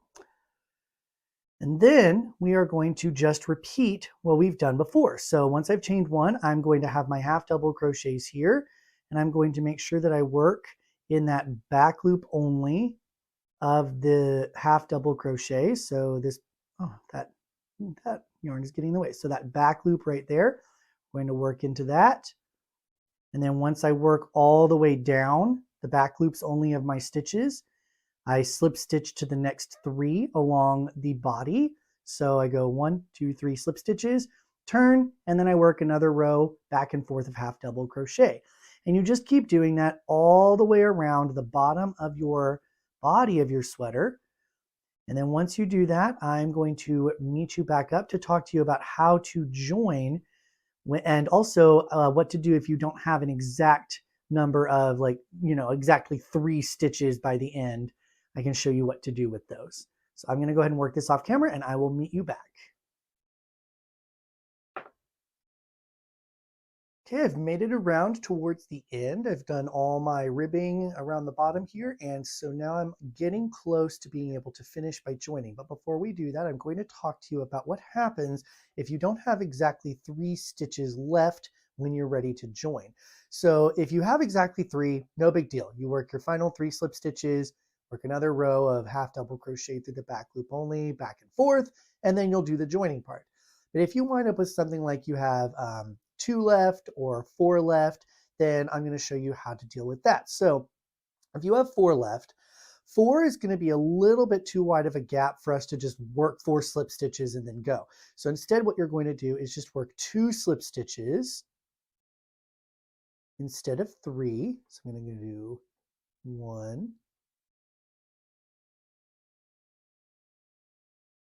Speaker 1: And then we are going to just repeat what we've done before. So once I've chained 1, I'm going to have my half double crochets here, and I'm going to make sure that I work in that back loop only of the half double crochet. So this, oh, that yarn is getting in the way. So that back loop right there, I'm going to work into that. And then once I work all the way down the back loops only of my stitches, I slip stitch to the next 3 along the body. So I go 1, 2, 3 slip stitches, turn, and then I work another row back and forth of half double crochet. And you just keep doing that all the way around the bottom of your body of your sweater. And then once you do that, I'm going to meet you back up to talk to you about how to join And also what to do if you don't have an exact number of exactly 3 stitches by the end. I can show you what to do with those. So I'm going to go ahead and work this off camera and I will meet you back. Okay, I've made it around towards the end. I've done all my ribbing around the bottom here, and so now I'm getting close to being able to finish by joining. But before we do that, I'm going to talk to you about what happens if you don't have exactly 3 stitches left when you're ready to join. So if you have exactly 3, no big deal. You work your final 3 slip stitches, work another row of half double crochet through the back loop only, back and forth, and then you'll do the joining part. But if you wind up with something like you have 2 left or 4 left, then I'm going to show you how to deal with that. So if you have 4 left, 4 is going to be a little bit too wide of a gap for us to just work 4 slip stitches and then go. So instead what you're going to do is just work 2 slip stitches instead of 3. So I'm going to do 1,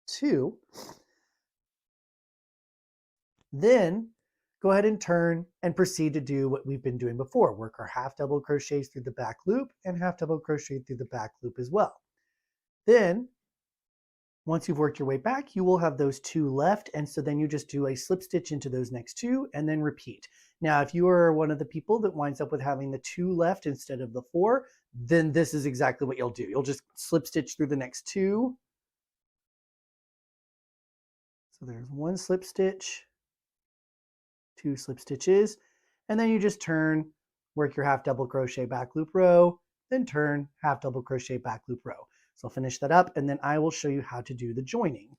Speaker 1: 2. Then go ahead and turn and proceed to do what we've been doing before. Work our half double crochets through the back loop and half double crochet through the back loop as well. Then once you've worked your way back, you will have those 2 left. And so then you just do a slip stitch into those next 2 and then repeat. Now, if you are one of the people that winds up with having the 2 left instead of the 4, then this is exactly what you'll do. You'll just slip stitch through the next 2. So there's 1 slip stitch, 2 slip stitches, and then you just turn, work your half double crochet back loop row, then turn, half double crochet back loop row. So I'll finish that up and then I will show you how to do the joining.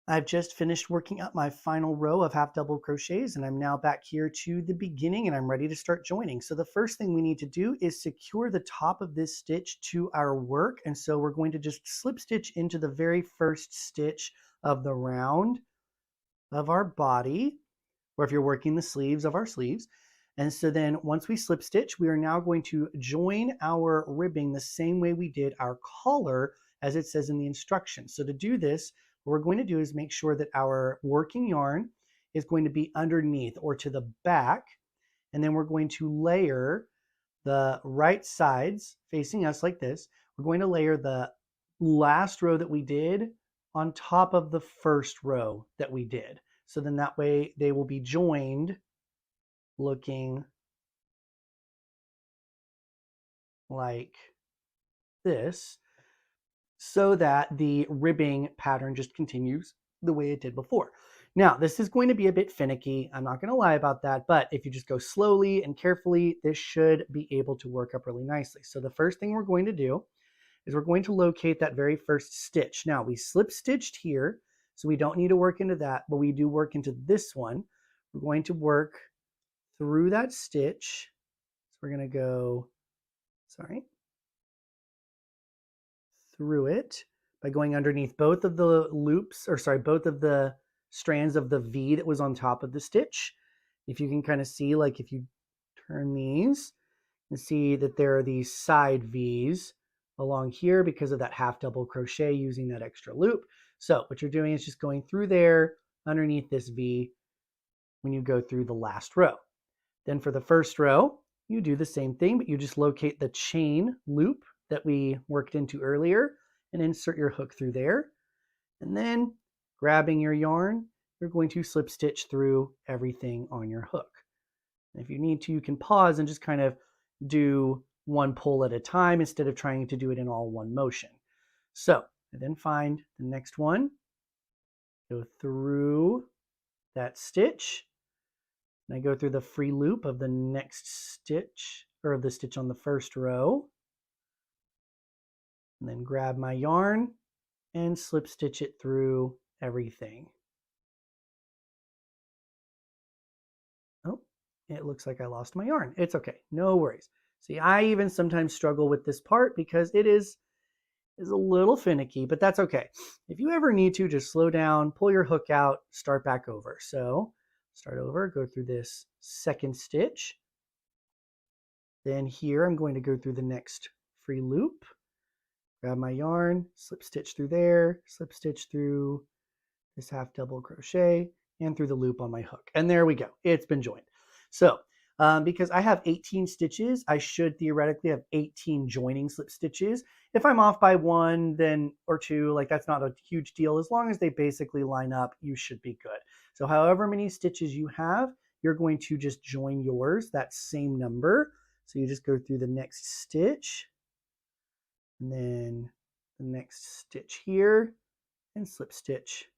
Speaker 1: I've just finished working up my final row of half double crochets and I'm now back here to the beginning and I'm ready to start joining. So the first thing we need to do is secure the top of this stitch to our work. And so we're going to just slip stitch into the very first stitch of the round of our body, or if you're working the sleeves of our sleeves. And so then once we slip stitch, we are now going to join our ribbing the same way we did our collar as it says in the instructions. So to do this, what we're going to do is make sure that our working yarn is going to be underneath or to the back. And then we're going to layer the right sides facing us like this. We're going to layer the last row that we did on top of the first row that we did. So then that way they will be joined looking like this so that the ribbing pattern just continues the way it did before. Now, this is going to be a bit finicky. I'm not going to lie about that, but if you just go slowly and carefully, this should be able to work up really nicely. So the first thing we're going to do is we're going to locate that very first stitch. Now, we slip stitched here, so we don't need to work into that, but we do work into this one. We're going to work through that stitch. So we're going to go, through it by going underneath both of the loops, both of the strands of the V that was on top of the stitch. If you can kind of see, like if you turn these and see that there are these side V's along here because of that half double crochet using that extra loop. So what you're doing is just going through there underneath this V when you go through the last row. Then for the first row, you do the same thing, but you just locate the chain loop that we worked into earlier and insert your hook through there. And then grabbing your yarn, you're going to slip stitch through everything on your hook. And if you need to, you can pause and just kind of do one pull at a time instead of trying to do it in all one motion. So I then find the next one, go through that stitch, and I go through the free loop of the next stitch, or the stitch on the first row, and then grab my yarn and slip stitch it through everything. Oh, it looks like I lost my yarn. It's okay, no worries. See, I even sometimes struggle with this part because it is a little finicky, but that's okay. If you ever need to, just slow down, pull your hook out, start back over. So start over, go through this second stitch. Then here I'm going to go through the next free loop, grab my yarn, slip stitch through there, slip stitch through this half double crochet, and through the loop on my hook. And there we go. It's been joined. So because I have 18 stitches, I should theoretically have 18 joining slip stitches. If I'm off by one, then or two, like that's not a huge deal. As long as they basically line up, you should be good. So however many stitches you have, you're going to just join yours, that same number. So you just go through the next stitch, and then the next stitch here, and slip stitch.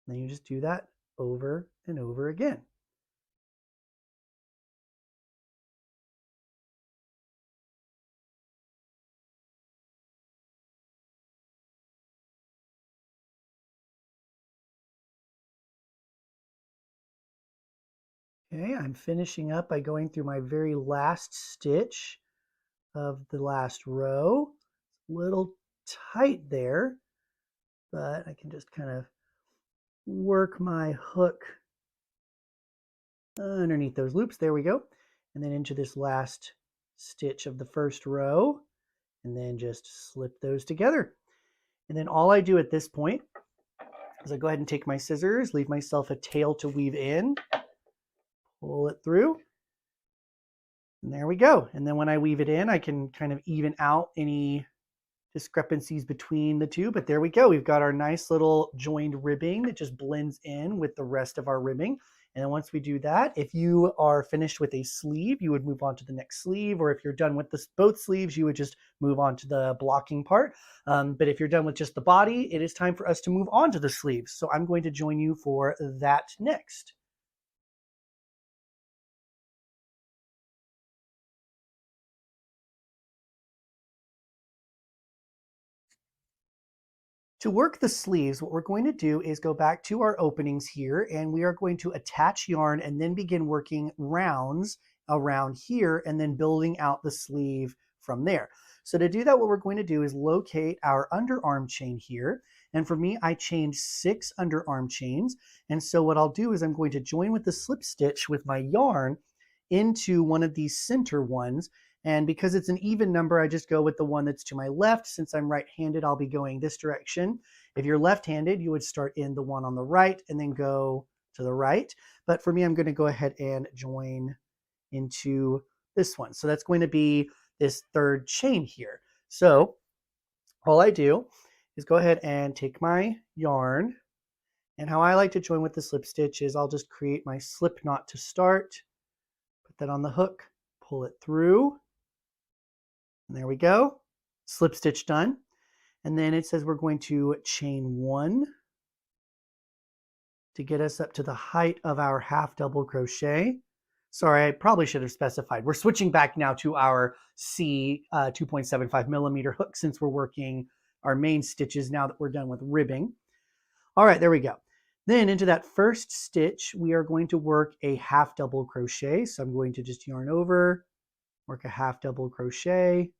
Speaker 1: And then you just do that over and over again. Okay, I'm finishing up by going through my very last stitch of the last row. A little tight there, but I can just kind of work my hook underneath those loops. There we go. And then into this last stitch of the first row, and then just slip those together. And then all I do at this point is I go ahead and take my scissors, leave myself a tail to weave in, pull it through, and there we go. And then when I weave it in, I can kind of even out any discrepancies between the two, but there we go. We've got our nice little joined ribbing that just blends in with the rest of our ribbing. And then once we do that, if you are finished with a sleeve, you would move on to the next sleeve, or if you're done with both sleeves, you would just move on to the blocking part. But if you're done with just the body, it is time for us to move on to the sleeves. So I'm going to join you for that next. To work the sleeves, what we're going to do is go back to our openings here, and we are going to attach yarn and then begin working rounds around here and then building out the sleeve from there. So to do that, what we're going to do is locate our underarm chain here. And for me, I chained 6 underarm chains. And so what I'll do is I'm going to join with the slip stitch with my yarn into one of these center ones. And because it's an even number, I just go with the one that's to my left. Since I'm right-handed, I'll be going this direction. If you're left-handed, you would start in the one on the right and then go to the right. But for me, I'm going to go ahead and join into this one. So that's going to be this third chain here. So all I do is go ahead and take my yarn. And how I like to join with the slip stitch is I'll just create my slip knot to start, put that on the hook, pull it through. And there we go, slip stitch done. And then it says we're going to chain 1 to get us up to the height of our half double crochet. Sorry, I probably should have specified. We're switching back now to our C 2.75 millimeter hook since we're working our main stitches now that we're done with ribbing. All right, there we go. Then into that first stitch, we are going to work a half double crochet. So I'm going to just yarn over, work a half double crochet.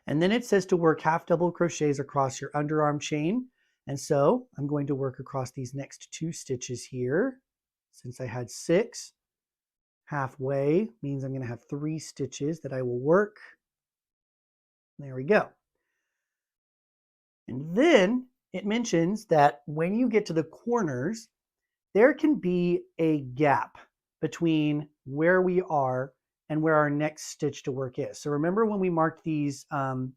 Speaker 1: And then it says to work half double crochets across your underarm chain. And so I'm going to work across these next 2 stitches here. Since I had 6, halfway means I'm going to have 3 stitches that I will work. There we go. And then it mentions that when you get to the corners, there can be a gap between where we are and where our next stitch to work is. So remember when we marked these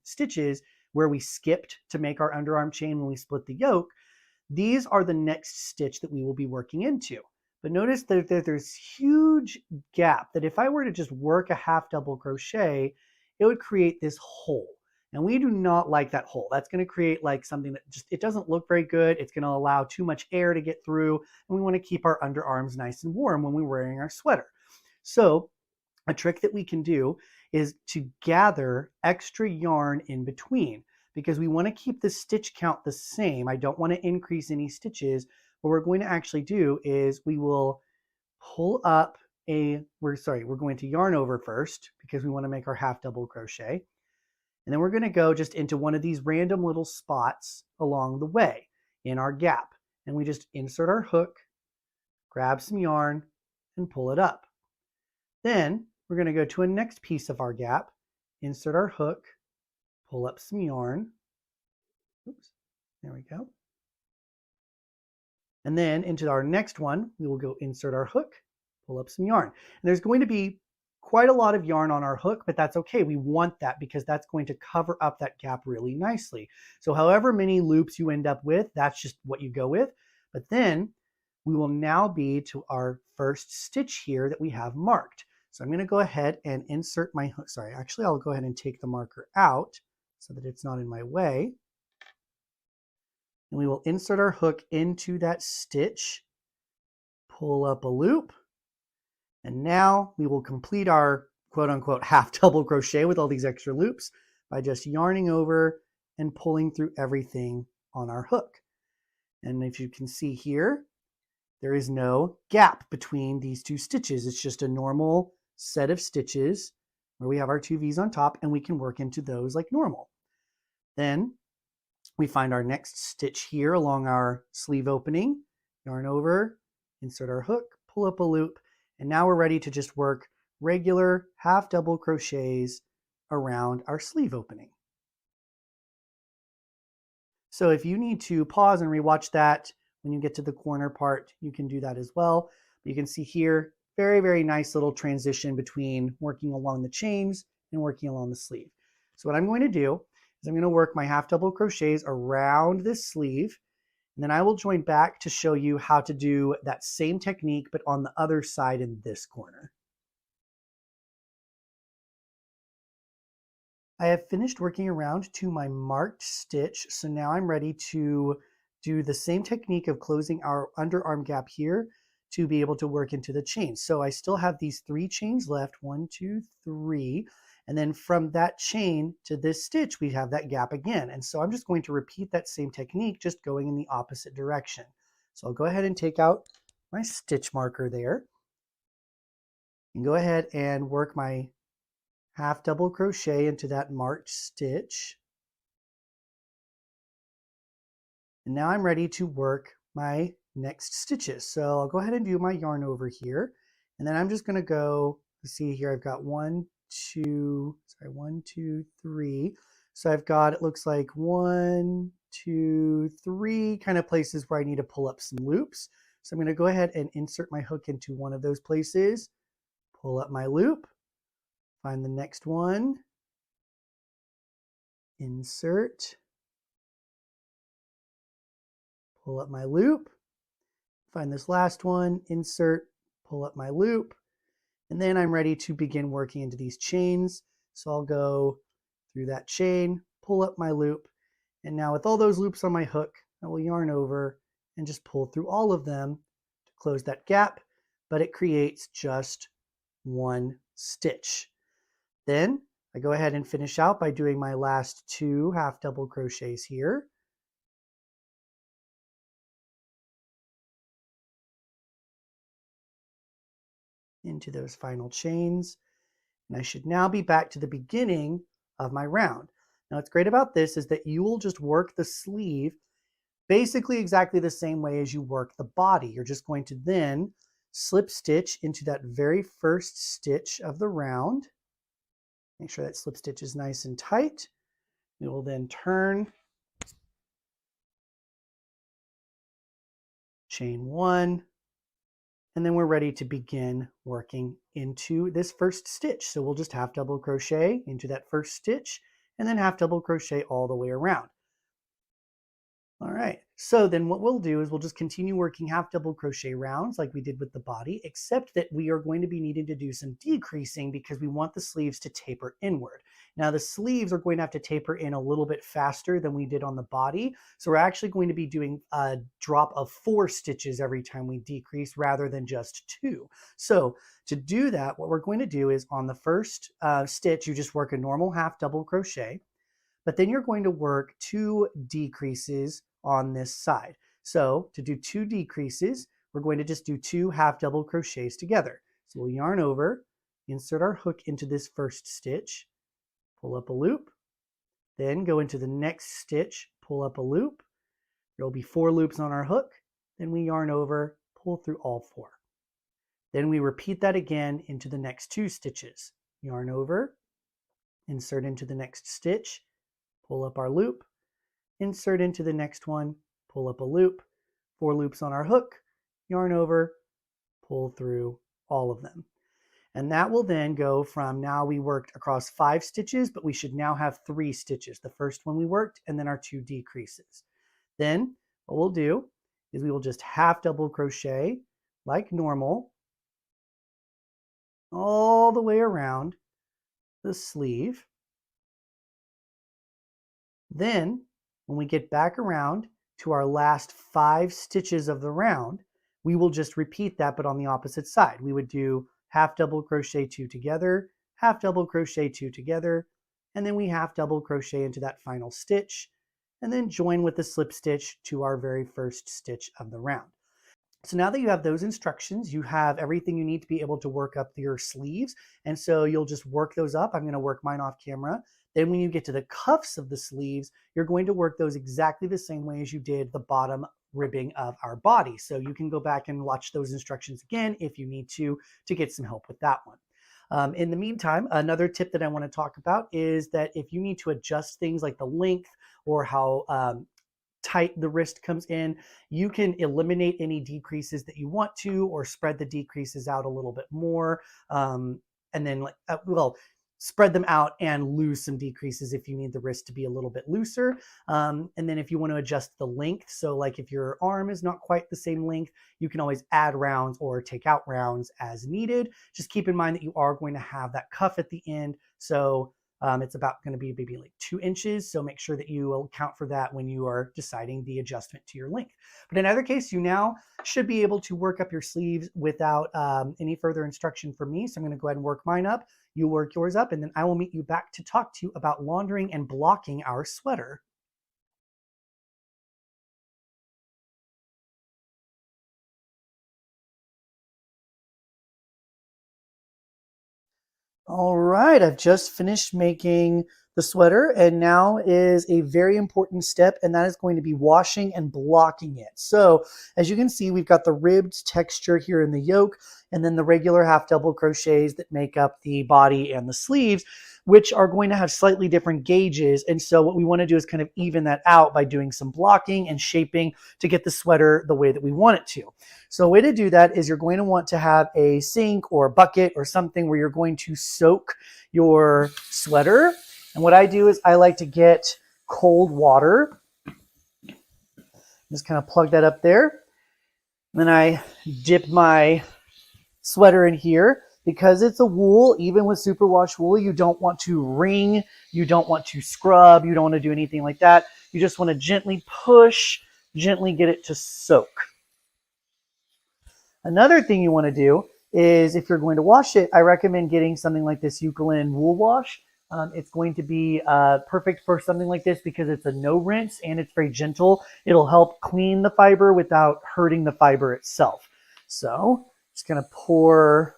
Speaker 1: stitches where we skipped to make our underarm chain when we split the yoke, these are the next stitch that we will be working into. But notice that there's huge gap that if I were to just work a half double crochet, it would create this hole. And we do not like that hole. That's going to create like something that just, it doesn't look very good. It's going to allow too much air to get through. And we want to keep our underarms nice and warm when we're wearing our sweater. So a trick that we can do is to gather extra yarn in between because we want to keep the stitch count the same. I don't want to increase any stitches. What we're going to actually do is we will pull up we're going to yarn over first because we want to make our half double crochet. And then we're going to go just into one of these random little spots along the way in our gap. And we just insert our hook, grab some yarn, and pull it up. Then we're going to go to a next piece of our gap, insert our hook, pull up some yarn, oops, There we go. And then into our next one, we will go insert our hook, pull up some yarn. And there's going to be quite a lot of yarn on our hook, but that's okay. We want that because that's going to cover up that gap really nicely. So however many loops you end up with, that's just what you go with. But then we will now be to our first stitch here that we have marked. So I'm going to go ahead and insert my hook. Sorry, actually, I'll go ahead and take the marker out so that it's not in my way. And we will insert our hook into that stitch, pull up a loop, and now we will complete our quote-unquote half double crochet with all these extra loops by just yarning over and pulling through everything on our hook. And if you can see here, there is no gap between these two stitches. It's just a normal set of stitches where we have our two V's on top and we can work into those like normal. Then we find our next stitch here along our sleeve opening, yarn over, insert our hook, pull up a loop, and now we're ready to just work regular half double crochets around our sleeve opening. So if you need to pause and rewatch that when you get to the corner part, you can do that as well. You can see here, very, very nice little transition between working along the chains and working along the sleeve. So what I'm going to do is I'm going to work my half double crochets around this sleeve, and then I will join back to show you how to do that same technique, but on the other side in this corner. I have finished working around to my marked stitch, so now I'm ready to do the same technique of closing our underarm gap here to be able to work into the chains. So I still have these 3 chains left, 1, 2, 3, and then from that chain to this stitch, we have that gap again. And so I'm just going to repeat that same technique, just going in the opposite direction. So I'll go ahead and take out my stitch marker there and go ahead and work my half double crochet into that marked stitch. And now I'm ready to work my next stitches. So I'll go ahead and do my yarn over here. And then I'm just going to go, see here, I've got 1, 2, 3. So I've got, it looks like 1, 2, 3 kind of places where I need to pull up some loops. So I'm going to go ahead and insert my hook into one of those places, pull up my loop, find the next one, insert, pull up my loop, find this last one, insert, pull up my loop, and then I'm ready to begin working into these chains. So I'll go through that chain, pull up my loop, and now with all those loops on my hook, I will yarn over and just pull through all of them to close that gap, but it creates just one stitch. Then I go ahead and finish out by doing my last 2 half double crochets here. Into those final chains. And I should now be back to the beginning of my round. Now what's great about this is that you will just work the sleeve basically exactly the same way as you work the body. You're just going to then slip stitch into that very first stitch of the round. Make sure that slip stitch is nice and tight. We will then turn, chain 1, and then we're ready to begin working into this first stitch. So we'll just half double crochet into that first stitch and then half double crochet all the way around. All right, so then what we'll do is we'll just continue working half double crochet rounds like we did with the body, except that we are going to be needing to do some decreasing because we want the sleeves to taper inward. Now the sleeves are going to have to taper in a little bit faster than we did on the body. So we're actually going to be doing a drop of 4 stitches every time we decrease rather than just 2. So to do that, what we're going to do is on the first stitch, you just work a normal half double crochet, but then you're going to work 2 decreases on this side. So to do 2 decreases, we're going to just do 2 half double crochets together. So we'll yarn over, insert our hook into this first stitch, pull up a loop, then go into the next stitch, pull up a loop. There'll be 4 loops on our hook, then we yarn over, pull through all 4. Then we repeat that again into the next 2 stitches. Yarn over, insert into the next stitch, pull up our loop, insert into the next one, pull up a loop, 4 loops on our hook, yarn over, pull through all of them. And that will then go from, now we worked across 5 stitches, but we should now have 3 stitches. The first one we worked, and then our 2 decreases. Then what we'll do is we will just half double crochet like normal all the way around the sleeve. Then when we get back around to our last 5 stitches of the round, we will just repeat that, but on the opposite side. We would do half double crochet 2 together, half double crochet 2 together, and then we half double crochet into that final stitch, and then join with the slip stitch to our very first stitch of the round. So now that you have those instructions, you have everything you need to be able to work up your sleeves. And so you'll just work those up. I'm going to work mine off camera. Then when you get to the cuffs of the sleeves, you're going to work those exactly the same way as you did the bottom ribbing of our body. So you can go back and watch those instructions again if you need to get some help with that one. In the meantime, another tip that I want to talk about is that if you need to adjust things like the length or how tight the wrist comes in, you can eliminate any decreases that you want to, or spread the decreases out a little bit more. And then spread them out and lose some decreases if you need the wrist to be a little bit looser. And then if you want to adjust the length, so like if your arm is not quite the same length, you can always add rounds or take out rounds as needed. Just keep in mind that you are going to have that cuff at the end. So it's about going to be maybe like 2 inches. So make sure that you account for that when you are deciding the adjustment to your length. But in either case, you now should be able to work up your sleeves without any further instruction from me. So I'm going to go ahead and work mine up. You work yours up, and then I will meet you back to talk to you about laundering and blocking our sweater. All right, I've just finished making the sweater, and now is a very important step, and that is going to be washing and blocking it. So as you can see, we've got the ribbed texture here in the yoke, and then the regular half double crochets that make up the body and the sleeves, which are going to have slightly different gauges. And so what we want to do is kind of even that out by doing some blocking and shaping to get the sweater the way that we want it to. So a way to do that is you're going to want to have a sink or a bucket or something where you're going to soak your sweater. And what I do is I like to get cold water. Just kind of plug that up there. Then I dip my sweater in here. Because it's a wool, even with superwash wool, you don't want to wring, you don't want to scrub, you don't want to do anything like that. You just want to gently push, gently get it to soak. Another thing you want to do is, if you're going to wash it, I recommend getting something like this Yoke wool wash. It's going to be perfect for something like this because it's a no rinse and it's very gentle. It'll help clean the fiber without hurting the fiber itself. So just going to pour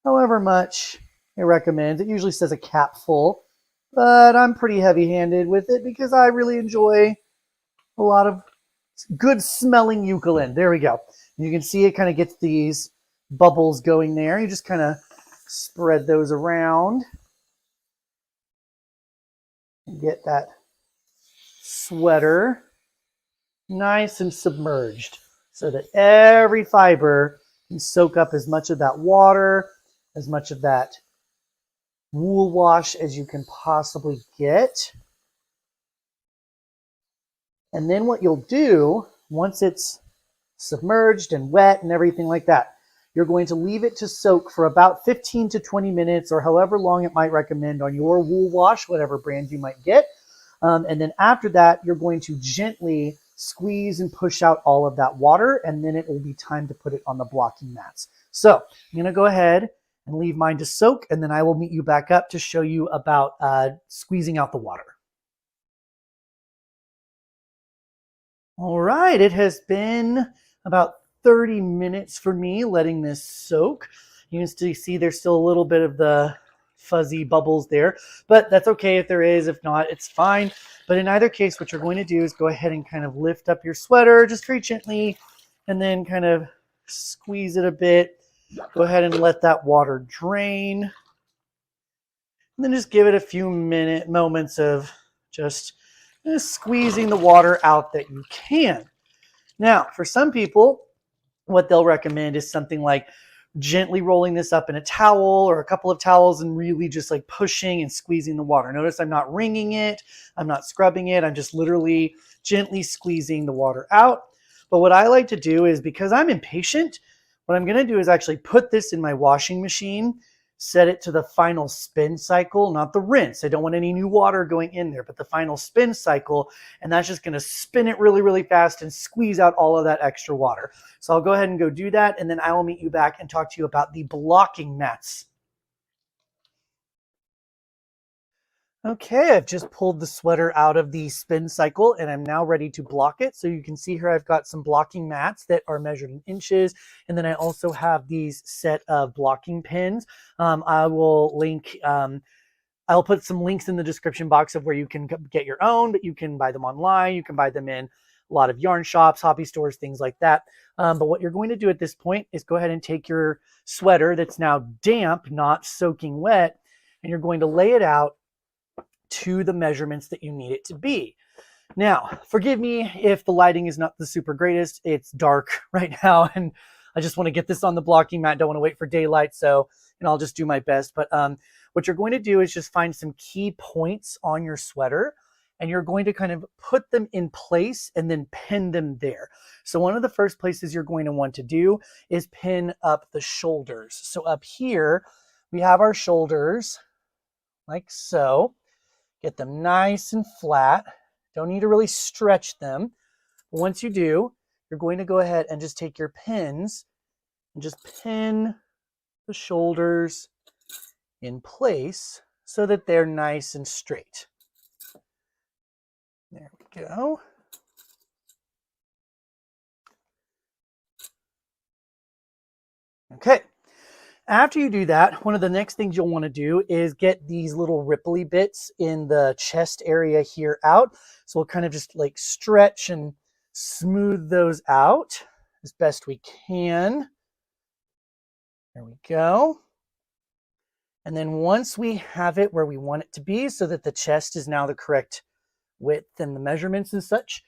Speaker 1: however much it recommends. It usually says a cap full, but I'm pretty heavy-handed with it because I really enjoy a lot of good smelling eucalypt. There we go. You can see it kind of gets these bubbles going there. You just kind of spread those around and get that sweater nice and submerged so that every fiber can soak up as much of that water, as much of that wool wash as you can possibly get. And then what you'll do, once it's submerged and wet and everything like that, you're going to leave it to soak for about 15 to 20 minutes or however long it might recommend on your wool wash, whatever brand you might get. And then after that, you're going to gently squeeze and push out all of that water, and then it will be time to put it on the blocking mats. So I'm going to go ahead and leave mine to soak, and then I will meet you back up to show you about squeezing out the water. All right, it has been about 30 minutes for me letting this soak. You can still see there's still a little bit of the fuzzy bubbles there, but that's okay if there is. If not, it's fine. But in either case, what you're going to do is go ahead and kind of lift up your sweater just very gently, and then kind of squeeze it a bit. Go ahead and let that water drain. And then just give it a few moments of just just squeezing the water out that you can. Now, for some people, what they'll recommend is something like gently rolling this up in a towel or a couple of towels and really just like pushing and squeezing the water. Notice I'm not wringing it, I'm not scrubbing it, I'm just literally gently squeezing the water out. But what I like to do is, because I'm impatient, what I'm going to do is actually put this in my washing machine, set it to the final spin cycle, not the rinse. I don't want any new water going in there, but the final spin cycle, and that's just going to spin it really, really fast and squeeze out all of that extra water. So I'll go ahead and go do that, and then I will meet you back and talk to you about the blocking mats. Okay, I've just pulled the sweater out of the spin cycle and I'm now ready to block it. So you can see here I've got some blocking mats that are measured in inches. And then I also have these set of blocking pins. I will link, I'll put some links in the description box of where you can get your own, but you can buy them online. You can buy them in a lot of yarn shops, hobby stores, things like that. But what you're going to do at this point is go ahead and take your sweater that's now damp, not soaking wet, and you're going to lay it out to the measurements that you need it to be. Now, forgive me if the lighting is not the super greatest. It's dark right now, and I just want to get this on the blocking mat. Don't want to wait for daylight, so I'll just do my best. But what you're going to do is just find some key points on your sweater, and you're going to kind of put them in place and then pin them there. So one of the first places you're going to want to do is pin up the shoulders. So up here, we have our shoulders like so. Get them nice and flat. Don't need to really stretch them. But once you do, you're going to go ahead and just take your pins and just pin the shoulders in place so that they're nice and straight. There we go. Okay. After you do that, one of the next things you'll want to do is get these little ripply bits in the chest area here out. So we'll kind of just like stretch and smooth those out as best we can. There we go. And then once we have it where we want it to be so that the chest is now the correct width and the measurements and such,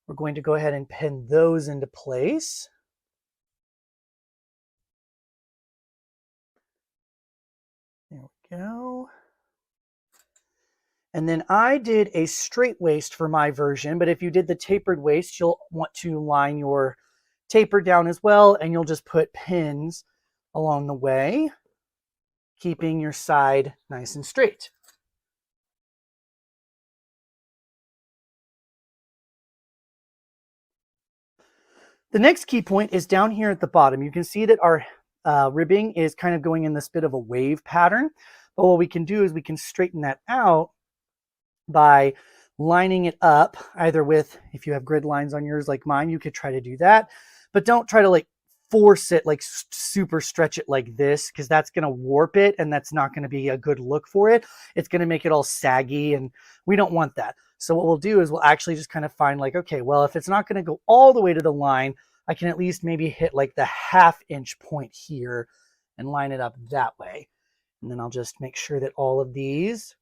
Speaker 1: we're going to go ahead and pin those into place. There we go. And then I did a straight waist for my version, but if you did the tapered waist, you'll want to line your taper down as well, and you'll just put pins along the way, keeping your side nice and straight. The next key point is down here at the bottom. You can see that our ribbing is kind of going in this bit of a wave pattern. But what we can do is we can straighten that out by lining it up, either with, if you have grid lines on yours like mine, you could try to do that. But don't try to like force it, like super stretch it like this, because that's going to warp it and that's not going to be a good look for it. It's going to make it all saggy and we don't want that. So what we'll do is we'll actually just kind of find like, okay, well, if it's not going to go all the way to the line, I can at least maybe hit like the 1/2 inch point here and line it up that way. And then I'll just make sure that all of these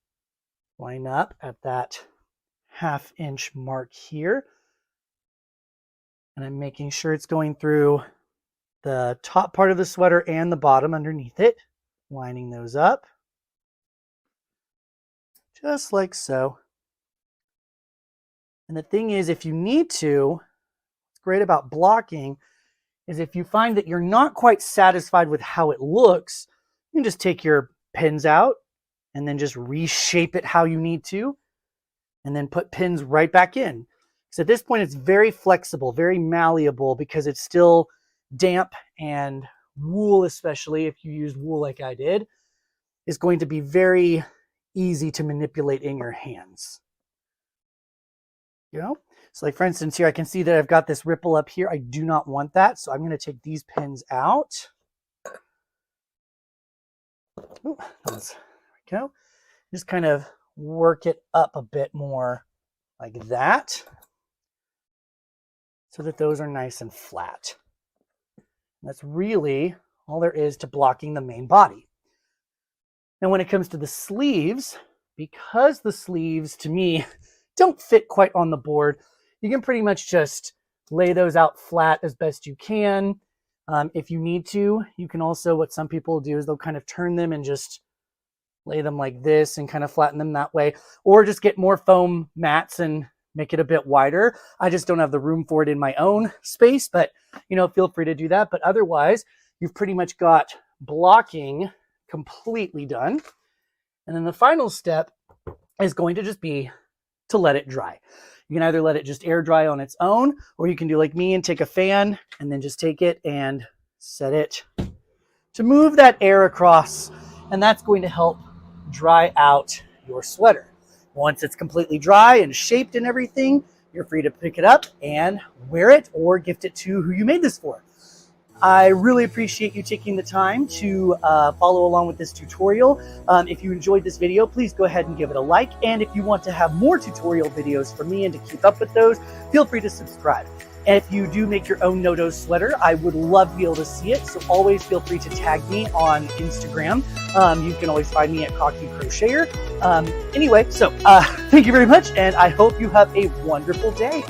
Speaker 1: line up at that 1/2 inch mark here. And I'm making sure it's going through the top part of the sweater and the bottom underneath it, lining those up just like so. And the thing is, if you need to, what's great about blocking is if you find that you're not quite satisfied with how it looks, you can just take your pins out and then just reshape it how you need to, and then put pins right back in. So at this point, it's very flexible, very malleable, because it's still damp, and wool, especially if you use wool like I did, is going to be very easy to manipulate in your hands. You know? So like for instance here, I can see that I've got this ripple up here. I do not want that, so I'm going to take these pins out. Ooh, there we go. Just kind of work it up a bit more like that, so that those are nice and flat. And that's really all there is to blocking the main body. Now when it comes to the sleeves, because the sleeves to me don't fit quite on the board, you can pretty much just lay those out flat as best you can. If you need to, you can also, what some people do is they'll kind of turn them and just lay them like this and kind of flatten them that way, or just get more foam mats and make it a bit wider. I just don't have the room for it in my own space, but feel free to do that. But otherwise, you've pretty much got blocking completely done. And then the final step is going to just be to let it dry. You can either let it just air dry on its own, or you can do like me and take a fan and then just take it and set it to move that air across. And that's going to help dry out your sweater. Once it's completely dry and shaped and everything, you're free to pick it up and wear it or gift it to who you made this for. I really appreciate you taking the time to follow along with this tutorial. If you enjoyed this video, please go ahead and give it a like. And if you want to have more tutorial videos from me and to keep up with those, feel free to subscribe. And if you do make your own Notos sweater, I would love to be able to see it. So always feel free to tag me on Instagram. You can always find me at Crocheter. Anyway, so thank you very much, and I hope you have a wonderful day.